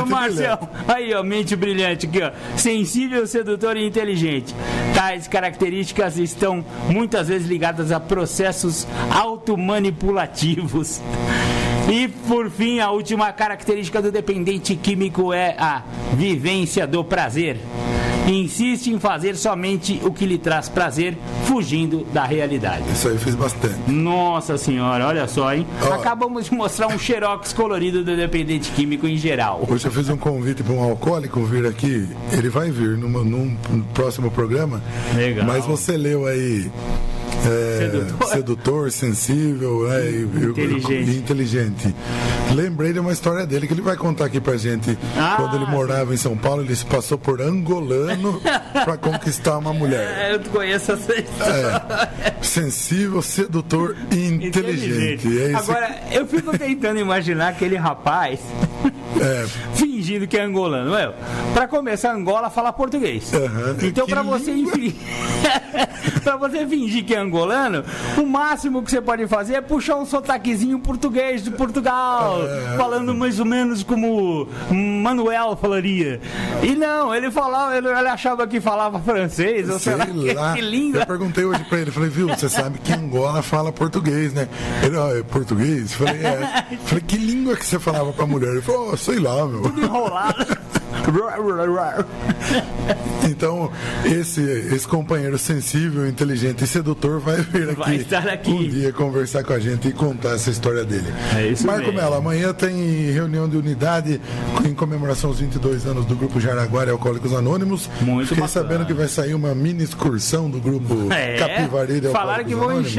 Ô Marcel, aí ó, mente brilhante aqui, ó. Sensível, sedutor e inteligente. Tais características estão muitas vezes ligadas a processos automanipulativos. E, por fim, a última característica do dependente químico é a vivência do prazer. Insiste em fazer somente o que lhe traz prazer, fugindo da realidade. Isso aí fiz bastante. Nossa senhora, olha só, hein? Acabamos de mostrar um xerox colorido do dependente químico em geral. Hoje eu fiz um convite para um alcoólico vir aqui. Ele vai vir num próximo programa. Legal. Mas você leu aí... sedutor, sensível, e inteligente. Lembrei de uma história dele que ele vai contar aqui pra gente. Quando ele morava em São Paulo, ele se passou por angolano pra conquistar uma mulher. Eu conheço essa história. Sensível, sedutor e inteligente. Agora, eu fico tentando imaginar aquele rapaz fingindo que é angolano. Pra começar, Angola fala português. Então, pra você fingir que é angolano, o máximo que você pode fazer é puxar um sotaquezinho português de Portugal, falando mais ou menos como Manuel falaria. E não, ele achava que falava francês, ou sei lá, que língua. Eu perguntei hoje pra ele, falei, viu, você sabe que Angola fala português, né? Ele, é português? Falei, Falei, que língua que você falava pra mulher? Ele falou, sei lá, meu. Tudo enrolado. Então, esse companheiro sensível, inteligente e sedutor vai vir aqui, vai estar aqui um dia conversar com a gente e contar essa história dele. É isso Marco mesmo. Mello, amanhã tem reunião de unidade em comemoração aos 22 anos do Grupo Jaraguara e Alcoólicos Anônimos. Muito Fiquei bacana. Sabendo que vai sair uma mini excursão do Grupo Capivari de Alcoólicos Falaram que vão Anônimos.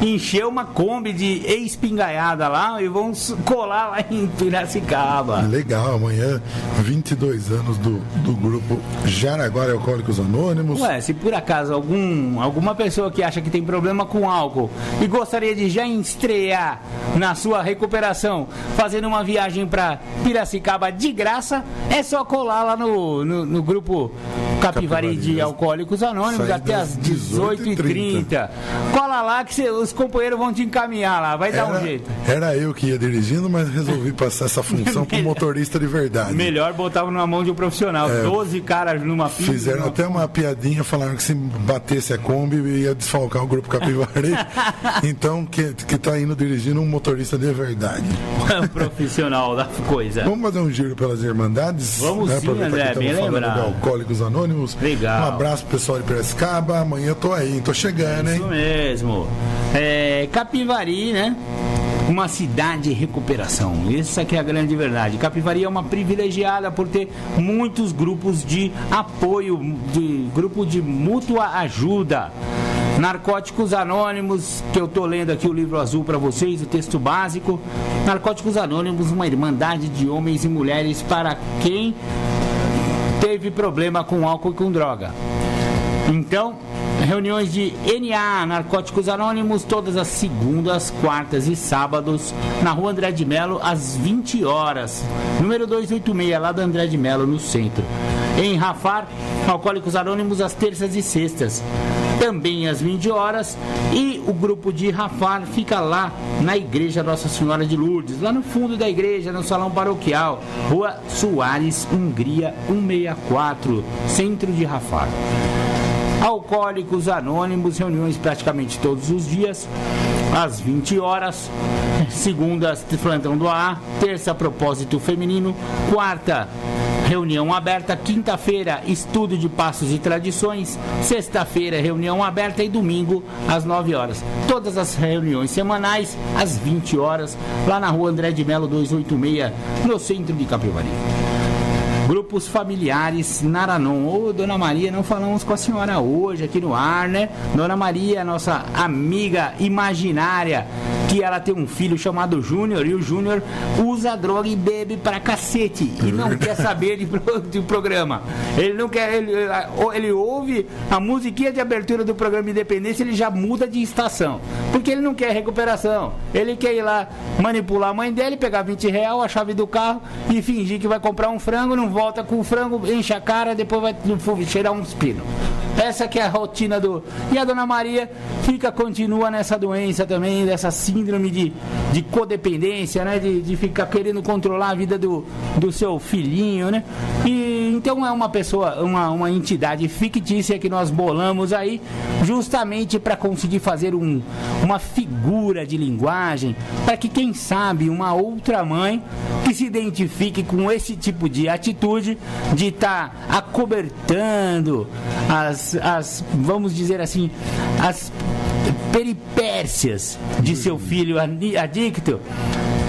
encher uma Kombi de ex-pingaiada lá e vão colar lá em Piracicaba. Legal, amanhã 22 anos do Grupo Jaraguara e Alcoólicos Anônimos. Se por acaso alguma pessoa que acha que tem problema com álcool e gostaria de já estrear na sua recuperação fazendo uma viagem para Piracicaba de graça, é só colar lá no grupo Capivari de Alcoólicos Anônimos até às 18h30. Cola lá que os companheiros vão te encaminhar lá, vai dar um jeito. Era eu que ia dirigindo, mas resolvi passar essa função para um motorista de verdade. Melhor botava na mão de um profissional. 12 caras numa pista. Fizeram até uma piadinha, falaram que se batesse a Kombi ia desfalcar o grupo Capivari. Então, que tá indo dirigindo um motorista de verdade. Um profissional da coisa. Vamos fazer um giro pelas Irmandades? Vamos sim, André, bem lembrado. Alcoólicos Anônimos. Legal. Um abraço pro pessoal de Piracicaba. Amanhã eu tô aí, tô chegando, hein? Isso mesmo. Capivari, né? Uma cidade de recuperação. Essa que é a grande verdade. Capivari é uma privilegiada por ter muitos grupos de apoio, grupo de mútua ajuda. Narcóticos Anônimos, que eu tô lendo aqui o livro azul para vocês, o texto básico. Narcóticos Anônimos, uma irmandade de homens e mulheres para quem teve problema com álcool e com droga. Então, reuniões de NA, Narcóticos Anônimos, todas as segundas, quartas e sábados, na rua André de Mello, às 20 horas. Número 286, lá da André de Mello, no centro. Em Rafar, Alcoólicos Anônimos, às terças e sextas, também às 20 horas. E o grupo de Rafar fica lá na Igreja Nossa Senhora de Lourdes, lá no fundo da igreja, no Salão Paroquial, Rua Soares, Hungria, 164, centro de Rafar. Alcoólicos Anônimos, reuniões praticamente todos os dias, às 20 horas, segundas, plantão do AA, terça, propósito feminino, quarta, reunião aberta. Quinta-feira, estudo de passos e tradições. Sexta-feira, reunião aberta. E domingo, às 9 horas. Todas as reuniões semanais, às 20 horas, lá na rua André de Melo 286, no centro de Capivari. Grupos familiares Naranon. Ô, Dona Maria, não falamos com a senhora hoje aqui no ar, né? Dona Maria, nossa amiga imaginária, que ela tem um filho chamado Júnior, e o Júnior usa droga e bebe pra cacete, e não quer saber de programa. Ele não quer, ele ouve a musiquinha de abertura do programa Independência, ele já muda de estação, porque ele não quer recuperação. Ele quer ir lá manipular a mãe dele, pegar R$20, a chave do carro e fingir que vai comprar um frango, não volta com o frango, enche a cara, depois vai cheirar uns pinos. Essa que é a rotina do... E a Dona Maria continua nessa doença também, dessa síndrome de codependência, né? De ficar querendo controlar a vida do seu filhinho, né? E então é uma pessoa, uma entidade fictícia que nós bolamos aí, justamente para conseguir fazer uma figura de linguagem, para que, quem sabe, uma outra mãe que se identifique com esse tipo de atitude, de estar acobertando vamos dizer assim, as peripécias de seu filho adicto.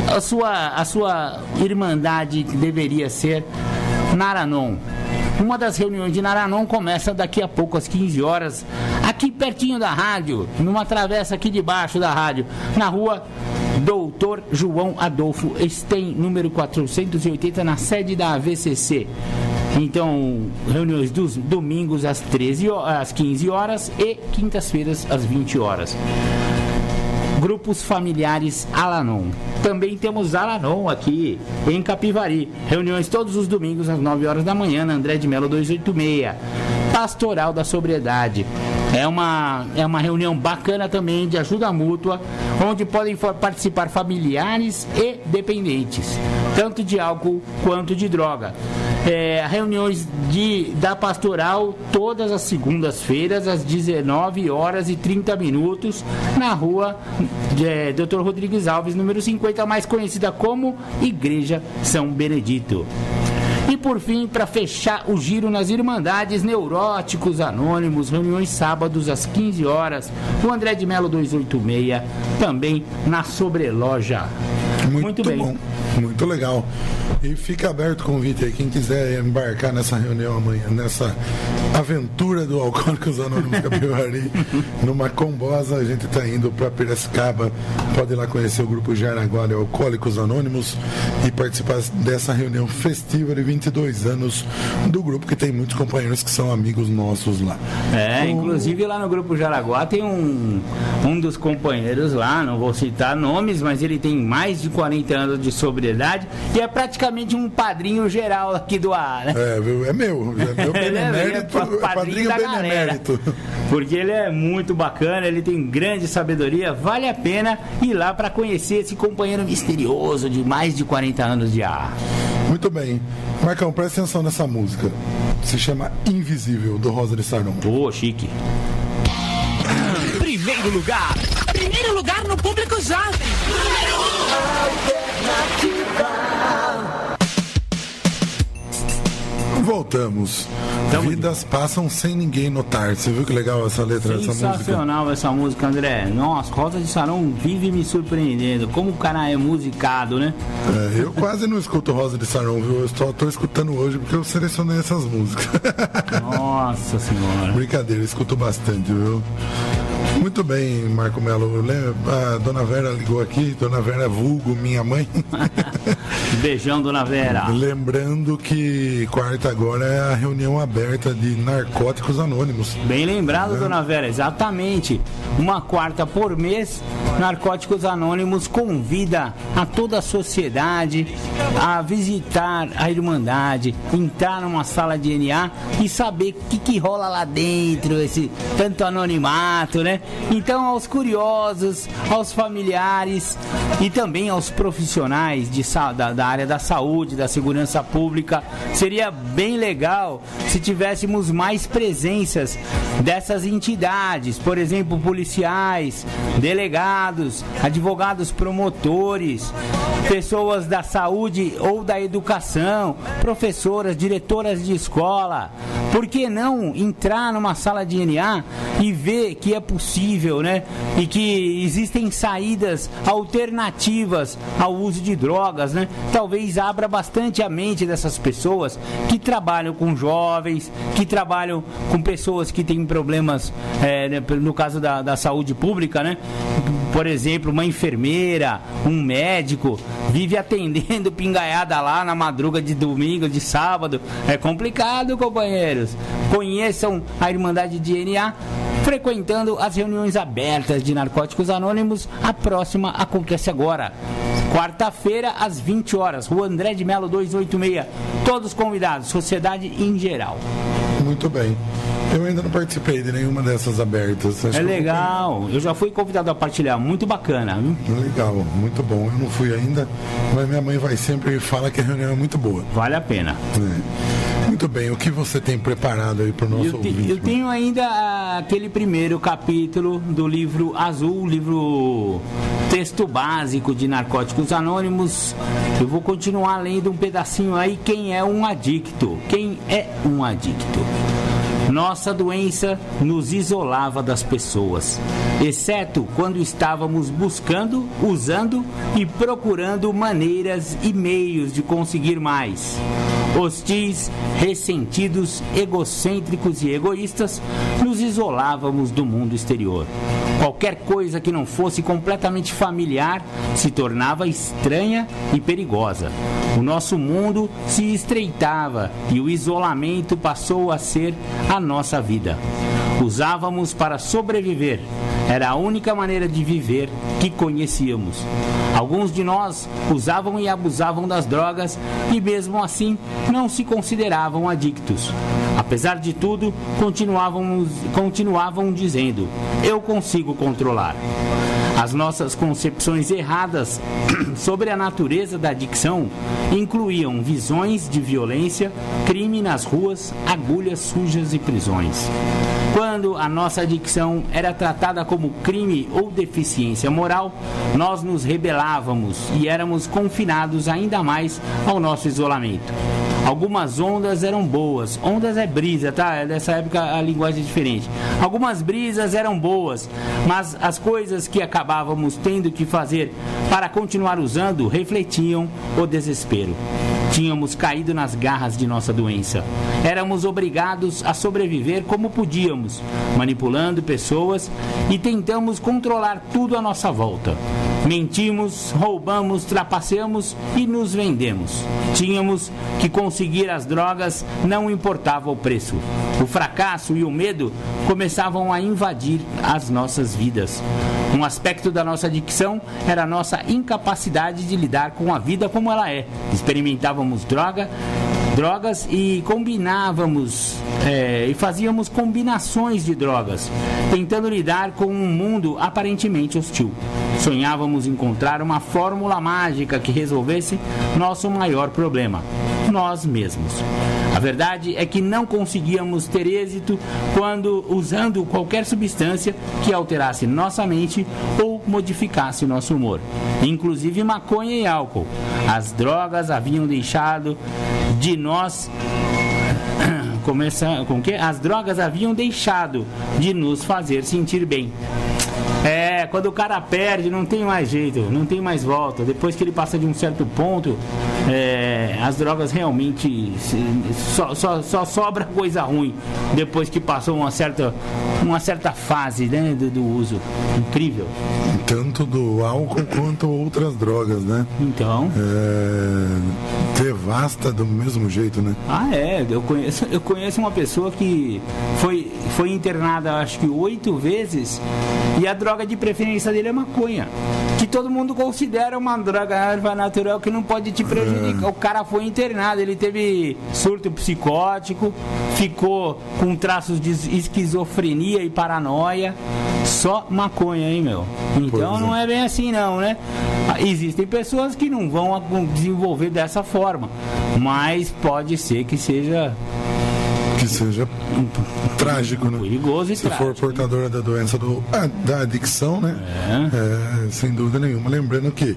A sua irmandade deveria ser Naranon. Uma das reuniões de Naranon começa daqui a pouco, às 15 horas, aqui pertinho da rádio, numa travessa aqui debaixo da rádio, na rua Doutor João Adolfo Stein, número 480, na sede da AVCC. Então, reuniões dos domingos às 15 horas e quintas-feiras às 20 horas. Grupos familiares Alanon. Também temos Alanon aqui em Capivari. Reuniões todos os domingos às 9 horas da manhã, na André de Melo 286. Pastoral da Sobriedade. É uma reunião bacana também, de ajuda mútua, onde podem participar familiares e dependentes, tanto de álcool quanto de droga. Reuniões da pastoral todas as segundas-feiras às 19 horas e 30 minutos na rua Dr. Rodrigues Alves, número 50, mais conhecida como Igreja São Benedito. E por fim, para fechar o giro nas Irmandades, Neuróticos Anônimos, reuniões sábados às 15 horas, o André de Melo 286, também na Sobreloja. Muito bem. Bom. Muito legal. E fica aberto o convite aí, quem quiser embarcar nessa reunião amanhã, nessa aventura do Alcoólicos Anônimos Capivari, numa combosa, a gente está indo para Piracicaba, pode ir lá conhecer o grupo Jaraguá, Alcoólicos Anônimos, e participar dessa reunião festiva de 22 anos do grupo, que tem muitos companheiros que são amigos nossos lá. Inclusive lá no grupo Jaraguá tem um dos companheiros lá, não vou citar nomes, mas ele tem mais de 40 anos de sobriedade, e é praticamente um padrinho geral aqui do ar, né? É meu benemérito, padrinho benemérito. Porque ele é muito bacana, ele tem grande sabedoria, vale a pena ir lá para conhecer esse companheiro misterioso de mais de 40 anos de ar. Muito bem. Marcão, presta atenção nessa música. Se chama Invisível, do Rosa de Saron. Chique. Primeiro lugar no público jovem. Voltamos. Vidas passam sem ninguém notar. Você viu que legal essa letra dessa música? Sensacional essa música, André. Nossa, Rosa de Saron vive me surpreendendo. Como o cara é musicado, né? Eu quase não escuto Rosa de Saron, viu? Eu só tô escutando hoje porque eu selecionei essas músicas. Nossa senhora. Brincadeira, escuto bastante, viu? Muito bem, Marco Melo. A Dona Vera ligou aqui, Dona Vera vulgo, minha mãe. Beijão, Dona Vera. Lembrando que quarta agora é a reunião aberta de Narcóticos Anônimos. Bem lembrado, Dona Vera, exatamente. Uma quarta por mês, Narcóticos Anônimos convida a toda a sociedade a visitar a Irmandade, entrar numa sala de NA e saber o que rola lá dentro, esse tanto anonimato, né? Então, aos curiosos, aos familiares e também aos profissionais da área da saúde, da segurança pública, seria bem legal se tivéssemos mais presenças dessas entidades, por exemplo, policiais, delegados, advogados promotores, pessoas da saúde ou da educação, professoras, diretoras de escola. Por que não entrar numa sala de DNA e ver que é possível, né? E que existem saídas alternativas ao uso de drogas, né? Talvez abra bastante a mente dessas pessoas que trabalham com jovens, que trabalham com pessoas que têm problemas, no caso da saúde pública, né? Por exemplo, uma enfermeira, um médico, vive atendendo pingaiada lá na madruga de domingo, de sábado. É complicado, companheiros. Conheçam a Irmandade DNA frequentando as reuniões abertas de Narcóticos Anônimos. A próxima acontece agora, quarta-feira, às 20 horas, Rua André de Melo 286. Todos convidados, sociedade em geral. Muito bem. Eu ainda não participei de nenhuma dessas abertas. É legal, eu já fui convidado a partilhar, muito bacana, viu? Legal, muito bom. Eu não fui ainda, mas minha mãe vai sempre e fala que a reunião é muito boa. Vale a pena. Muito bem, o que você tem preparado aí para o nosso ouvinte? Eu tenho ainda aquele primeiro capítulo do livro azul, livro texto básico de Narcóticos Anônimos. Eu vou continuar lendo um pedacinho aí. Quem é um adicto? Quem é um adicto? Nossa doença nos isolava das pessoas, exceto quando estávamos buscando, usando e procurando maneiras e meios de conseguir mais. Hostis, ressentidos, egocêntricos e egoístas, nos isolávamos do mundo exterior. Qualquer coisa que não fosse completamente familiar se tornava estranha e perigosa. O nosso mundo se estreitava e o isolamento passou a ser a nossa vida. Usávamos para sobreviver. Era a única maneira de viver que conhecíamos. Alguns de nós usavam e abusavam das drogas e mesmo assim não se consideravam adictos. Apesar de tudo, continuavam dizendo: eu consigo controlar. As nossas concepções erradas sobre a natureza da adicção incluíam visões de violência, crime nas ruas, agulhas sujas e prisões. Quando a nossa adicção era tratada como crime ou deficiência moral, nós nos rebelávamos e éramos confinados ainda mais ao nosso isolamento. Algumas ondas eram boas. Ondas é brisa, tá? Nessa época a linguagem é diferente. Algumas brisas eram boas, mas as coisas que acabávamos tendo que fazer para continuar usando refletiam o desespero. Tínhamos caído nas garras de nossa doença. Éramos obrigados a sobreviver como podíamos, manipulando pessoas e tentamos controlar tudo à nossa volta. Mentimos, roubamos, trapaceamos e nos vendemos. Tínhamos que conseguir as drogas, não importava o preço. O fracasso e o medo começavam a invadir as nossas vidas. Um aspecto da nossa adicção era a nossa incapacidade de lidar com a vida como ela é. Experimentávamos drogas e combinávamos e fazíamos combinações de drogas, tentando lidar com um mundo aparentemente hostil. Sonhávamos encontrar uma fórmula mágica que resolvesse nosso maior problema: nós mesmos. A verdade é que não conseguíamos ter êxito quando usando qualquer substância que alterasse nossa mente ou modificasse nosso humor, inclusive maconha e álcool. As drogas haviam deixado de nós As drogas haviam deixado de nos fazer sentir bem. Quando o cara perde, não tem mais jeito, não tem mais volta. Depois que ele passa de um certo ponto, as drogas realmente só sobra coisa ruim depois que passou uma certa fase, né, do uso. Incrível. Tanto do álcool quanto outras drogas, né? Então. Devasta do mesmo jeito, né? Eu conheço uma pessoa que foi internada, acho que 8 vezes, e a droga droga de preferência dele é maconha. Que todo mundo considera uma droga erva natural que não pode te prejudicar. O cara foi internado, ele teve surto psicótico, ficou com traços de esquizofrenia e paranoia. Só maconha, hein, meu? Então não é bem assim não, né? Existem pessoas que não vão desenvolver dessa forma, mas pode ser que seja trágico, né? Perigoso e se trágico, for portadora da doença da adicção, né? Sem dúvida nenhuma. Lembrando que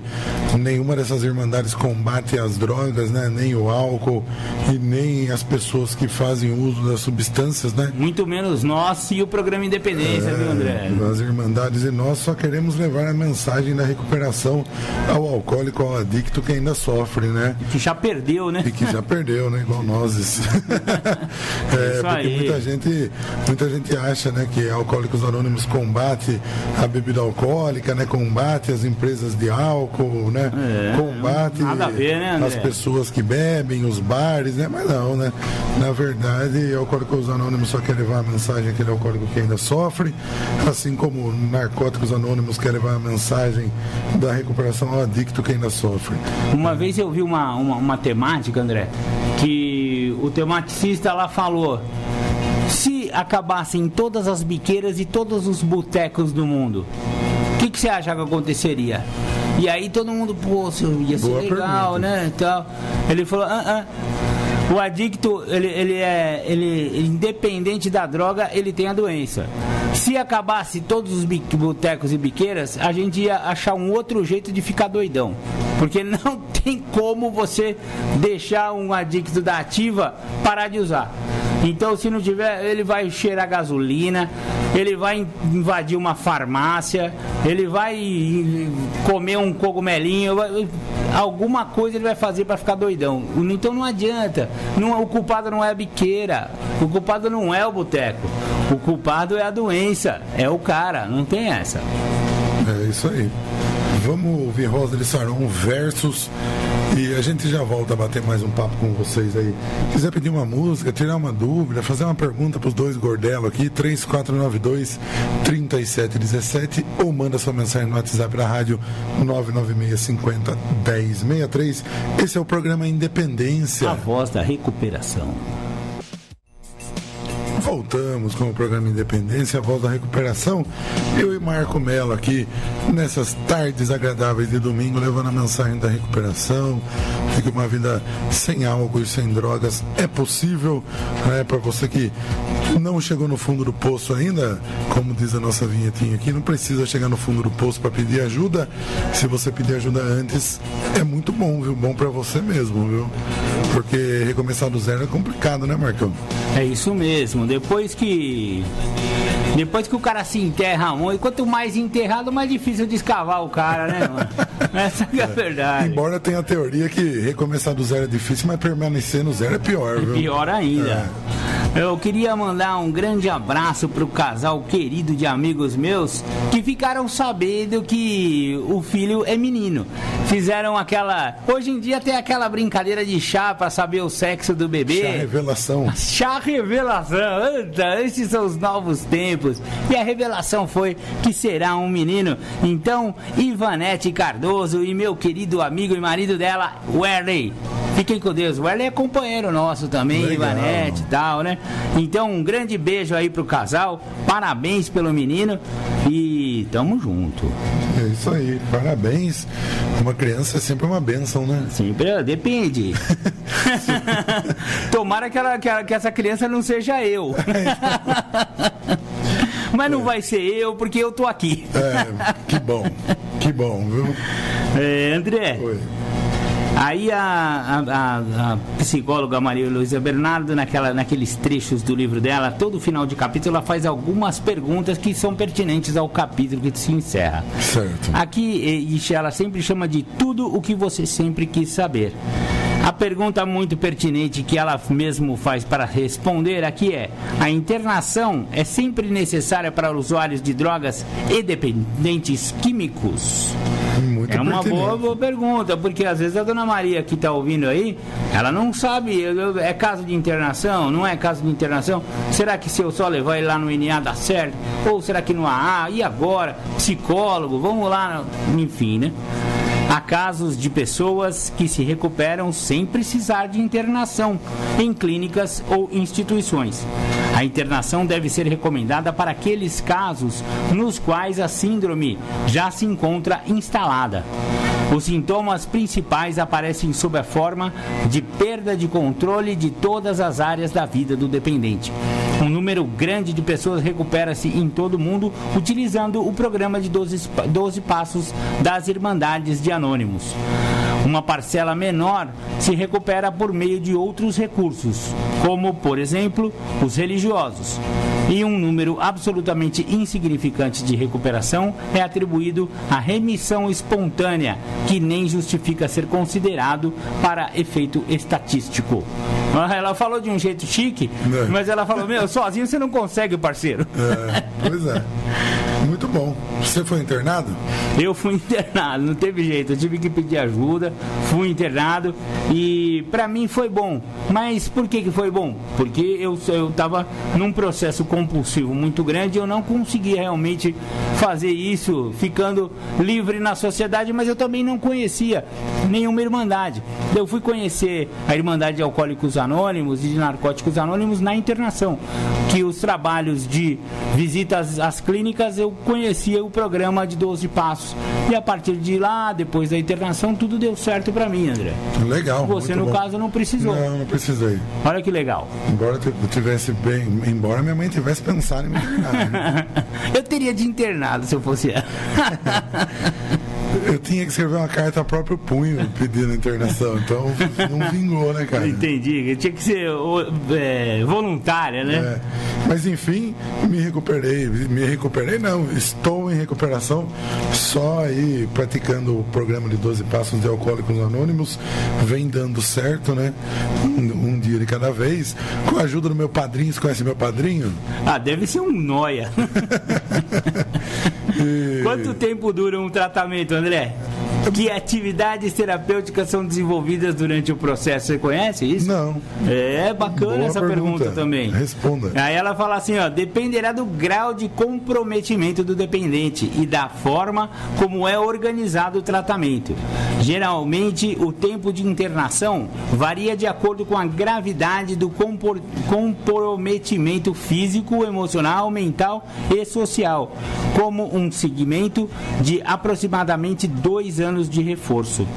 nenhuma dessas irmandades combate as drogas, né? Nem o álcool e nem as pessoas que fazem uso das substâncias, né? Muito menos nós e o programa Independência, viu, André? As irmandades e nós só queremos levar a mensagem da recuperação ao alcoólico, ao adicto que ainda sofre, né? Que já perdeu, né? E que já perdeu, né? Igual nós. Porque muita gente acha, né, que Alcoólicos Anônimos combate a bebida alcoólica, né, combate as empresas de álcool, né, combate nada a ver, né, André? as pessoas que bebem, os bares, né, mas não, né, na verdade Alcoólicos Anônimos só quer levar a mensagem àquele alcoólico que ainda sofre, assim como Narcóticos Anônimos quer levar a mensagem da recuperação ao adicto que ainda sofre. Uma vez eu vi uma temática, André, que o tematicista lá falou: se acabassem todas as biqueiras e todos os botecos do mundo, o que você acha que aconteceria? E aí todo mundo, pô, ia ser Boa legal, pergunta. né? Então, ele falou, o adicto, ele independente da droga, ele tem a doença. Se acabasse todos os botecos e biqueiras, a gente ia achar um outro jeito de ficar doidão. Porque não tem como você deixar um adicto da ativa parar de usar. Então, se não tiver, ele vai cheirar gasolina, ele vai invadir uma farmácia, ele vai comer um cogumelinho, alguma coisa ele vai fazer para ficar doidão. Então não adianta. O culpado não é a biqueira, o culpado não é o boteco, o culpado é a doença, é o cara, não tem essa. É isso aí. Vamos ouvir Rosa de Saron versus e a gente já volta a bater mais um papo com vocês aí. Quiser pedir uma música, tirar uma dúvida, fazer uma pergunta para os dois gordelos aqui, 3492-3717 ou manda sua mensagem no WhatsApp da rádio 99650-1063. Esse é o programa Independência. A voz da recuperação. Voltamos com o programa Independência, a voz da recuperação. Eu e Marco Mello aqui nessas tardes agradáveis de domingo, levando a mensagem da recuperação, de que uma vida sem álcool e sem drogas é possível, né? Para você que não chegou no fundo do poço ainda, como diz a nossa vinhetinha aqui, não precisa chegar no fundo do poço para pedir ajuda. Se você pedir ajuda antes, é muito bom, viu? Bom para você mesmo, viu? Porque recomeçar do zero é complicado, né, Marcão? É isso mesmo. Depois que o cara se enterra muito, e quanto mais enterrado, mais difícil de escavar o cara, né, mano? Essa que é a verdade. Embora tenha a teoria que recomeçar do zero é difícil, mas permanecer no zero é pior, viu? Pior ainda. Eu queria mandar um grande abraço pro casal querido de amigos meus que ficaram sabendo que o filho é menino. Fizeram aquela... Hoje em dia tem aquela brincadeira de chá pra saber o sexo do bebê. Chá revelação. Chá revelação. Eita, esses são os novos tempos. E a revelação foi que será um menino. Então, Ivanete Cardoso e meu querido amigo e marido dela, Werley. Fiquem com Deus. O Werley é companheiro nosso também, Legal. Ivanete e tal, né? Então, um grande beijo aí pro casal. Parabéns pelo menino. E tamo junto. É isso aí, parabéns. Uma criança é sempre uma bênção, né? Sempre, depende. Tomara que essa criança não seja eu. Mas não vai ser eu, porque eu tô aqui. Que bom, viu? André. Oi. Aí a psicóloga Maria Luísa Bernardo, naqueles trechos do livro dela, todo final de capítulo, ela faz algumas perguntas que são pertinentes ao capítulo que se encerra. Certo. Aqui ela sempre chama de tudo o que você sempre quis saber. A pergunta muito pertinente que ela mesmo faz para responder aqui é: a internação é sempre necessária para usuários de drogas e dependentes químicos? muito pertinente. Uma boa pergunta, porque às vezes a dona Maria que está ouvindo aí, ela não sabe, é caso de internação, não é caso de internação? Será que se eu só levar ele lá no INA dá certo? Ou será que no AA? E agora? Psicólogo, vamos lá, enfim, né? Há casos de pessoas que se recuperam sem precisar de internação em clínicas ou instituições. A internação deve ser recomendada para aqueles casos nos quais a síndrome já se encontra instalada. Os sintomas principais aparecem sob a forma de perda de controle de todas as áreas da vida do dependente. Um número grande de pessoas recupera-se em todo o mundo utilizando o programa de 12 Passos das Irmandades de Anônimos. Uma parcela menor se recupera por meio de outros recursos, como, por exemplo, os religiosos. E um número absolutamente insignificante de recuperação é atribuído à remissão espontânea, que nem justifica ser considerado para efeito estatístico. Ela falou de um jeito chique, mas ela falou, sozinho você não consegue, parceiro. Pois é. Muito bom. Você foi internado? Eu fui internado, não teve jeito, eu tive que pedir ajuda, fui internado e pra mim foi bom. Mas por que foi bom? Porque eu tava num processo compulsivo muito grande e eu não conseguia realmente fazer isso ficando livre na sociedade, mas eu também não conhecia nenhuma irmandade. Eu fui conhecer a Irmandade de Alcoólicos Anônimos e de Narcóticos Anônimos na internação, que os trabalhos de visitas às clínicas eu conhecia o programa de 12 Passos. E a partir de lá, depois da internação, tudo deu certo pra mim, André. Legal. Você, no caso, não precisou. Não precisei. Olha que legal. Embora eu tivesse bem, embora minha mãe tivesse pensado em me internar. Né? Eu teria de internado se eu fosse ela. Eu tinha que escrever uma carta a próprio punho pedindo internação, então não vingou, né, cara? Entendi, tinha que ser voluntária, né? Mas enfim, me recuperei não, estou em recuperação, só aí praticando o programa de 12 Passos de Alcoólicos Anônimos, vem dando certo, né? Um dia de cada vez, com a ajuda do meu padrinho. Você conhece meu padrinho? Deve ser um nóia. Quanto tempo dura um tratamento, André? Que atividades terapêuticas são desenvolvidas durante o processo? Você conhece isso? Não. É bacana. Boa essa pergunta também. Responda. Aí ela fala assim, dependerá do grau de comprometimento do dependente e da forma como é organizado o tratamento. Geralmente, o tempo de internação varia de acordo com a gravidade do comprometimento físico, emocional, mental e social, como um segmento de aproximadamente 2 anos de reforço.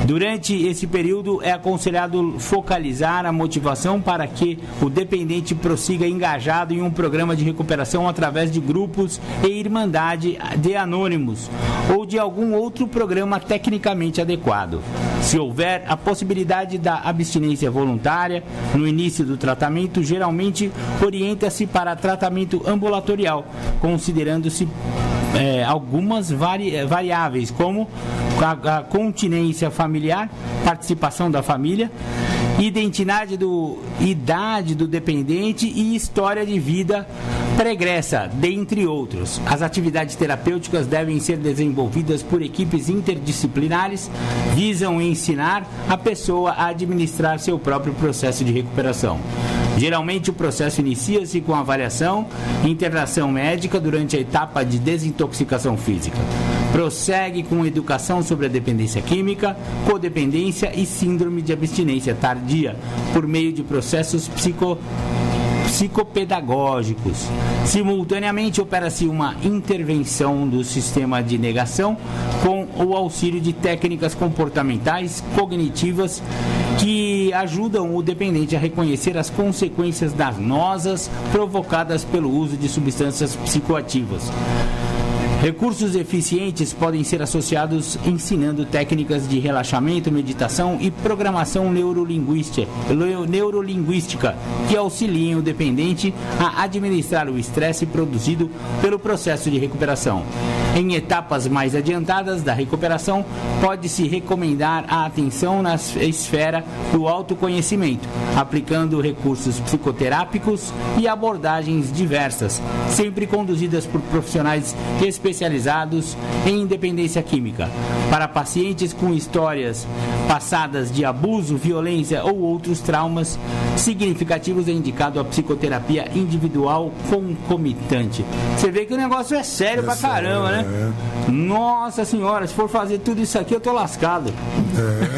Durante esse período é aconselhado focalizar a motivação para que o dependente prossiga engajado em um programa de recuperação através de grupos e irmandade de anônimos ou de algum outro programa tecnicamente adequado. Se houver a possibilidade da abstinência voluntária no início do tratamento, geralmente orienta-se para tratamento ambulatorial, considerando-se algumas variáveis, como a continência familiar, participação da família, idade do dependente e história de vida pregressa, dentre outros. As atividades terapêuticas devem ser desenvolvidas por equipes interdisciplinares, visam ensinar a pessoa a administrar seu próprio processo de recuperação. Geralmente o processo inicia-se com avaliação e internação médica durante a etapa de desintoxicação física. Prossegue com educação sobre a dependência química, codependência e síndrome de abstinência tardia, por meio de processos psicopedagógicos. Simultaneamente, opera-se uma intervenção do sistema de negação com o auxílio de técnicas comportamentais cognitivas que ajudam o dependente a reconhecer as consequências danosas provocadas pelo uso de substâncias psicoativas. Recursos eficientes podem ser associados ensinando técnicas de relaxamento, meditação e programação neurolinguística que auxiliem o dependente a administrar o estresse produzido pelo processo de recuperação. Em etapas mais adiantadas da recuperação, pode-se recomendar a atenção na esfera do autoconhecimento, aplicando recursos psicoterápicos e abordagens diversas, sempre conduzidas por profissionais especializados especializados em independência química. Para pacientes com histórias passadas de abuso, violência ou outros traumas significativos, é indicado a psicoterapia individual concomitante. Você vê que o negócio é sério pra caramba, né? Nossa senhora, se for fazer tudo isso aqui, eu tô lascado.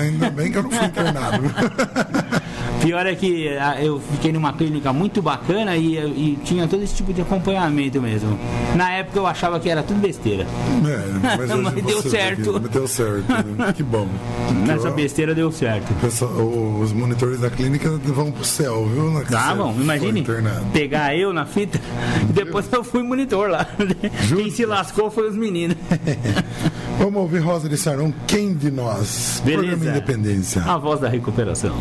Ainda bem que eu não fui internado. Pior é que eu fiquei numa clínica muito bacana e tinha todo esse tipo de acompanhamento mesmo. Na época eu achava que era tudo besteira. Mas deu certo. Deu certo, né? Que bom. Nessa besteira deu certo. Os monitores da clínica vão pro céu, viu? Tá bom, imagine pegar eu na fita e depois eu fui monitor lá. Quem se lascou foi os meninos. Vamos ouvir Rosa de Saron, Quem de Nós? Beleza. Programa Independência. A voz da recuperação.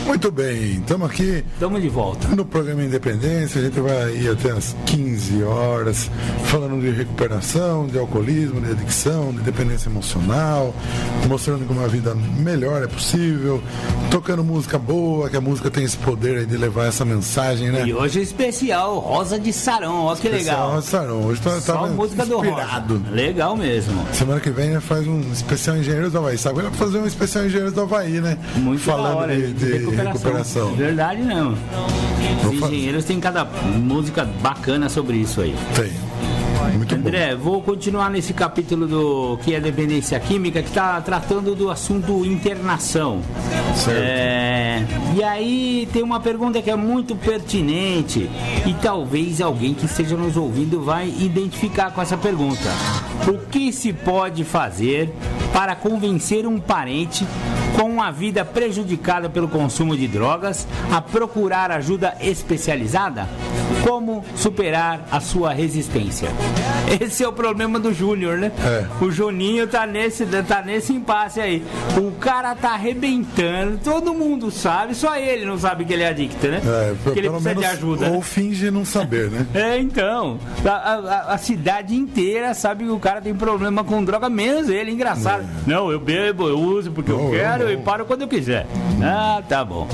Muito bem, estamos aqui. Estamos de volta. No programa Independência, a gente vai ir até as 15 horas falando de recuperação, de alcoolismo, de adicção, de dependência emocional, mostrando que uma vida melhor é possível, tocando música boa, que a música tem esse poder aí de levar essa mensagem, né? E hoje especial, Rosa de Saron, ó que legal. Rosa de Saron, hoje só música inspirado. Do Rosa. Legal mesmo. Semana que vem faz um especial Engenheiros do Havaí. Sabe, vai fazer um especial Engenheiros do Havaí, né? Muito falando da hora, de recuperação. Verdade mesmo. Os engenheiros têm cada música bacana sobre isso aí. Tem. Muito André, bom. vou continuar nesse capítulo do que é dependência química, que está tratando do assunto internação. Certo. E aí tem uma pergunta que é muito pertinente e talvez alguém que esteja nos ouvindo vai identificar com essa pergunta. O que se pode fazer para convencer um parente com uma vida prejudicada pelo consumo de drogas a procurar ajuda especializada? Como superar a sua resistência? Esse é o problema do Júnior, né? O Juninho tá nesse impasse aí. O cara tá arrebentando, todo mundo sabe, só ele não sabe que ele é adicto, né? Que ele precisa de ajuda. Ou finge não saber, né? Então. A cidade inteira sabe que o cara tem problema com droga, menos ele, engraçado. Não, eu bebo, eu uso porque eu quero e paro quando eu quiser. Ah, tá bom.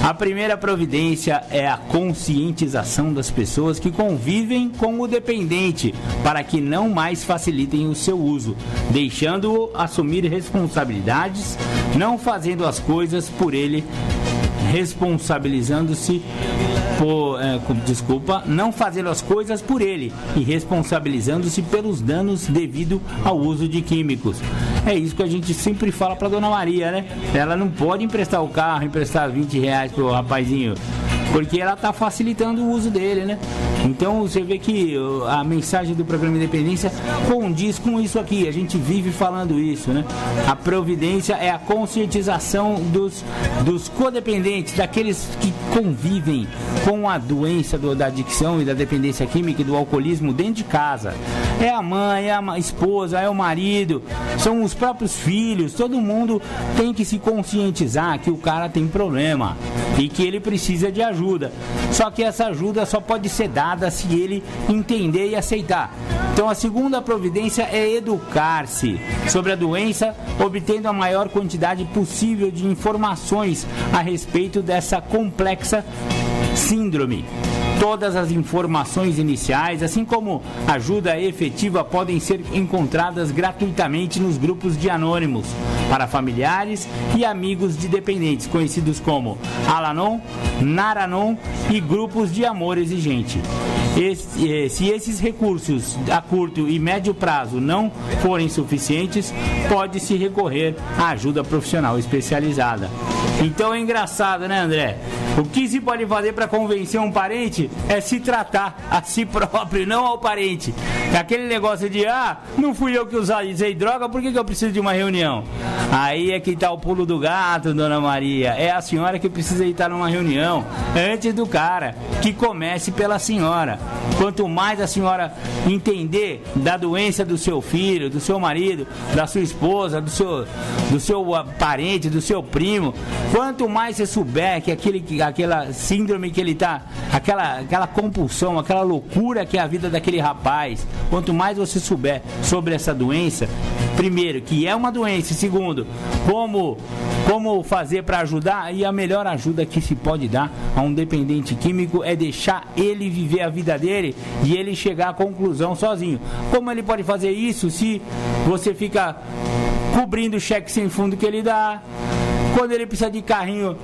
A primeira providência é a conscientização das pessoas que convivem com o dependente para que não mais facilitem o seu uso, deixando-o assumir responsabilidades, não fazendo as coisas por ele, responsabilizando-se não fazendo as coisas por ele e responsabilizando-se pelos danos devido ao uso de químicos. É isso que a gente sempre fala pra Dona Maria, né? Ela não pode emprestar o carro, emprestar R$20 pro rapazinho, porque ela tá facilitando o uso dele, né? Então você vê que a mensagem do programa Independência condiz com isso aqui, a gente vive falando isso, né? A providência é a conscientização dos codependentes, daqueles que convivem com a doença da adicção e da dependência química e do alcoolismo dentro de casa. É a mãe, é a esposa, é o marido, são os próprios filhos, todo mundo tem que se conscientizar que o cara tem problema e que ele precisa de ajuda. Só que essa ajuda só pode ser dada se ele entender e aceitar. Então a segunda providência é educar-se sobre a doença, obtendo a maior quantidade possível de informações a respeito dessa complexa síndrome. Todas as informações iniciais, assim como ajuda efetiva, podem ser encontradas gratuitamente nos grupos de anônimos para familiares e amigos de dependentes, conhecidos como Alanon, Naranon e grupos de amor exigente. Se esses recursos a curto e médio prazo não forem suficientes, pode-se recorrer à ajuda profissional especializada. Então é engraçado, né, André? O que se pode fazer para convencer um parente é se tratar a si próprio, não ao parente. Aquele negócio de, não fui eu que usei droga, por que eu preciso de uma reunião? Aí é que tá o pulo do gato, Dona Maria. É a senhora que precisa estar numa reunião antes do cara, que comece pela senhora. Quanto mais a senhora entender da doença do seu filho, do seu marido, da sua esposa, do seu parente, do seu primo, quanto mais você souber que aquela síndrome que ele tá, aquela compulsão, aquela loucura que é a vida daquele rapaz, quanto mais você souber sobre essa doença, primeiro, que é uma doença, e segundo, como fazer para ajudar. E a melhor ajuda que se pode dar a um dependente químico é deixar ele viver a vida dele e ele chegar à conclusão sozinho. Como ele pode fazer isso se você fica cobrindo o cheque sem fundo que ele dá? Quando ele precisa de carrinho,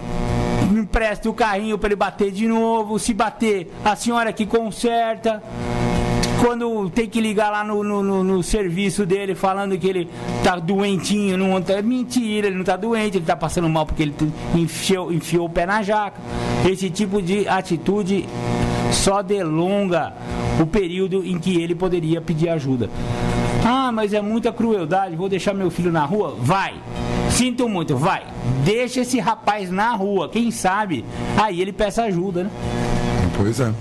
empresta o carrinho para ele bater de novo. Se bater, a senhora que conserta. Quando tem que ligar lá no serviço dele falando que ele tá doentinho, não tá, mentira, ele não tá doente, ele tá passando mal porque ele enfiou o pé na jaca. Esse tipo de atitude só delonga o período em que ele poderia pedir ajuda. Ah, mas é muita crueldade, vou deixar meu filho na rua? Vai! Sinto muito, vai! Deixa esse rapaz na rua, quem sabe aí ele peça ajuda, né? Pois é.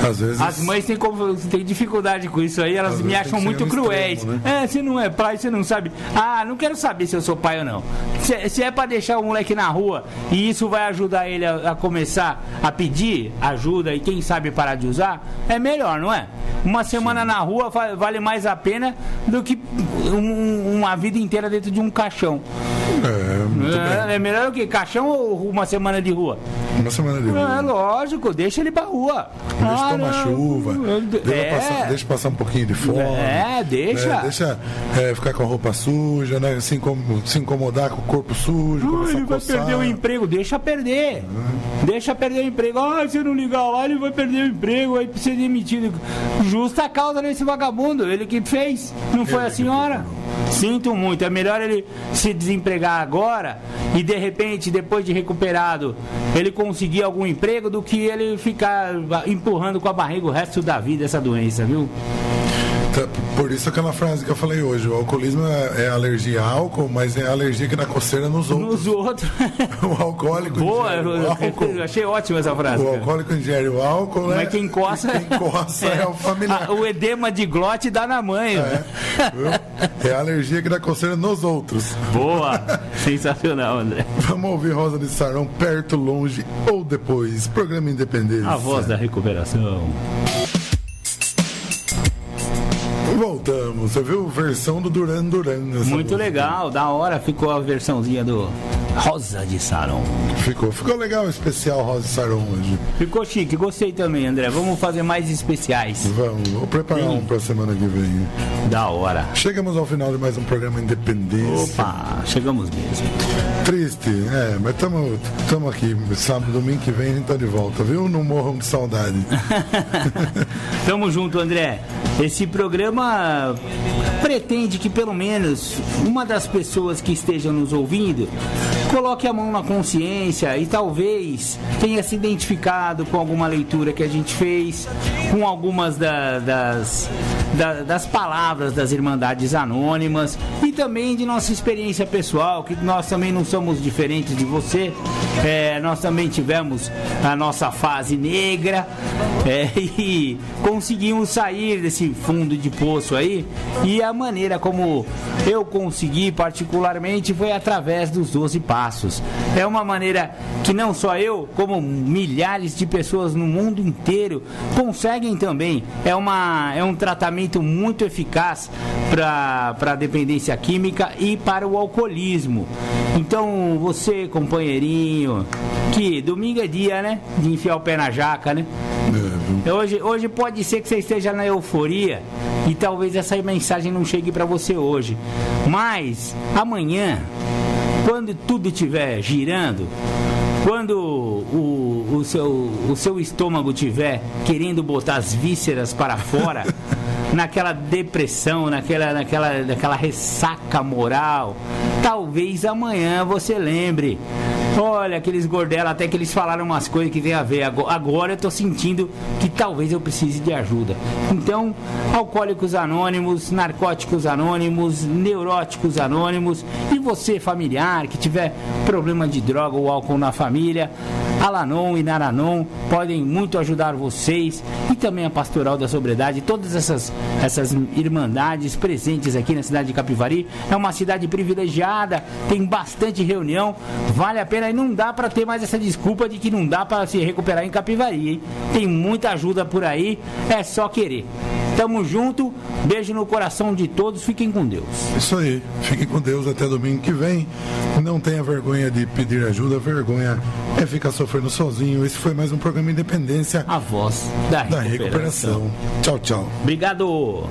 Às vezes... As mães têm dificuldade com isso aí, elas me acham muito cruéis. Extremo, né? Você não é pai, você não sabe. Ah, não quero saber se eu sou pai ou não. Se é pra deixar o moleque na rua e isso vai ajudar ele a começar a pedir ajuda e quem sabe parar de usar, é melhor, não é? Uma semana na rua vale mais a pena do que uma vida inteira dentro de um caixão. É melhor do que caixão ou uma semana de rua? Uma semana de rua. É lógico, deixa ele pra rua. Deixa tomar chuva, deixa passar um pouquinho de fome. Deixa. Né? Deixa ficar com a roupa suja, né? Se incomodar com o corpo sujo. Ele vai perder o emprego, deixa perder. Deixa perder o emprego. Se não ligar lá, ele vai perder o emprego, aí precisa ser demitido. Justa causa desse vagabundo, ele que fez, não foi a senhora. Sinto muito, é melhor ele se desempregar agora e de repente, depois de recuperado, ele conseguir algum emprego do que ele ficar empurrando com a barriga o resto da vida essa doença, viu? Por isso aquela frase que eu falei hoje, o alcoolismo é alergia a álcool, mas é alergia que dá coceira nos outros. Nos outros. O alcoólico ingere o álcool. Eu achei ótima essa frase. O alcoólico ingere o álcool, mas quem coça é o familiar. O edema de glote dá na mãe. É a alergia que dá coceira nos outros. Boa. Sensacional, André. Vamos ouvir Rosa de Saron, Perto, Longe ou Depois. Programa Independência. A voz da recuperação. Voltamos, você viu? Versão do Duran Duran. Muito música. Legal, da hora ficou a versãozinha do Rosa de Saron. Ficou legal o especial Rosa de Saron hoje. Ficou chique, gostei também, André. Vamos fazer mais especiais. Vou preparar um pra semana que vem. Da hora. Chegamos ao final de mais um programa Independência. Opa, chegamos mesmo. Triste, mas estamos aqui. Sábado, domingo que vem a gente tá de volta, viu? Não morram de saudade. Tamo junto, André. Esse programa pretende que pelo menos uma das pessoas que estejam nos ouvindo coloque a mão na consciência e talvez tenha se identificado com alguma leitura que a gente fez, com algumas das palavras das Irmandades Anônimas e também de nossa experiência pessoal, que nós também não somos diferentes de você. Nós também tivemos a nossa fase negra e conseguimos sair desse fundo de poço aí, e a maneira como eu consegui particularmente foi através dos 12 passos. É uma maneira que não só eu, como milhares de pessoas no mundo inteiro conseguem também. É um tratamento muito eficaz para a dependência química e para o alcoolismo. Então você, companheirinho, que domingo é dia, né, de enfiar o pé na jaca, né? Hoje pode ser que você esteja na euforia e talvez essa mensagem não chegue para você hoje, mas amanhã, quando tudo estiver girando, quando o seu estômago estiver querendo botar as vísceras para fora, naquela depressão, naquela ressaca moral, talvez amanhã você lembre. Olha, aqueles gordelos, até que eles falaram umas coisas que tem a ver. Agora eu tô sentindo que talvez eu precise de ajuda. Então, Alcoólicos Anônimos, Narcóticos Anônimos, Neuróticos Anônimos, e você, familiar, que tiver problema de droga ou álcool na família, Alanon e Naranon podem muito ajudar vocês, e também a Pastoral da Sobriedade, todas essas irmandades presentes aqui na cidade de Capivari. É uma cidade privilegiada, tem bastante reunião, vale a pena, e não dá para ter mais essa desculpa de que não dá para se recuperar em Capivari, hein? Tem muita ajuda por aí, é só querer. Tamo junto, beijo no coração de todos, fiquem com Deus. Isso aí, fiquem com Deus até domingo que vem. Não tenha vergonha de pedir ajuda, vergonha é ficar sofrendo sozinho. Esse foi mais um programa Independência, A voz da recuperação. Tchau, tchau. Obrigado.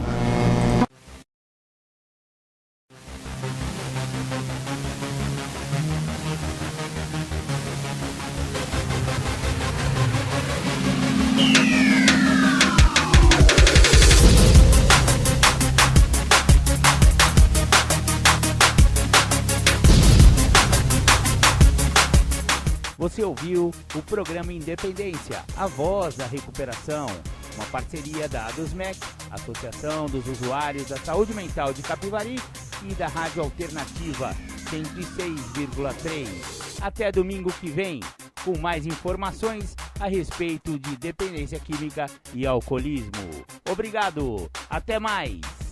Você ouviu o programa Independência, a voz da recuperação, uma parceria da ADUSMEC, Associação dos Usuários da Saúde Mental de Capivari, e da Rádio Alternativa 106,3. Até domingo que vem, com mais informações a respeito de dependência química e alcoolismo. Obrigado, até mais!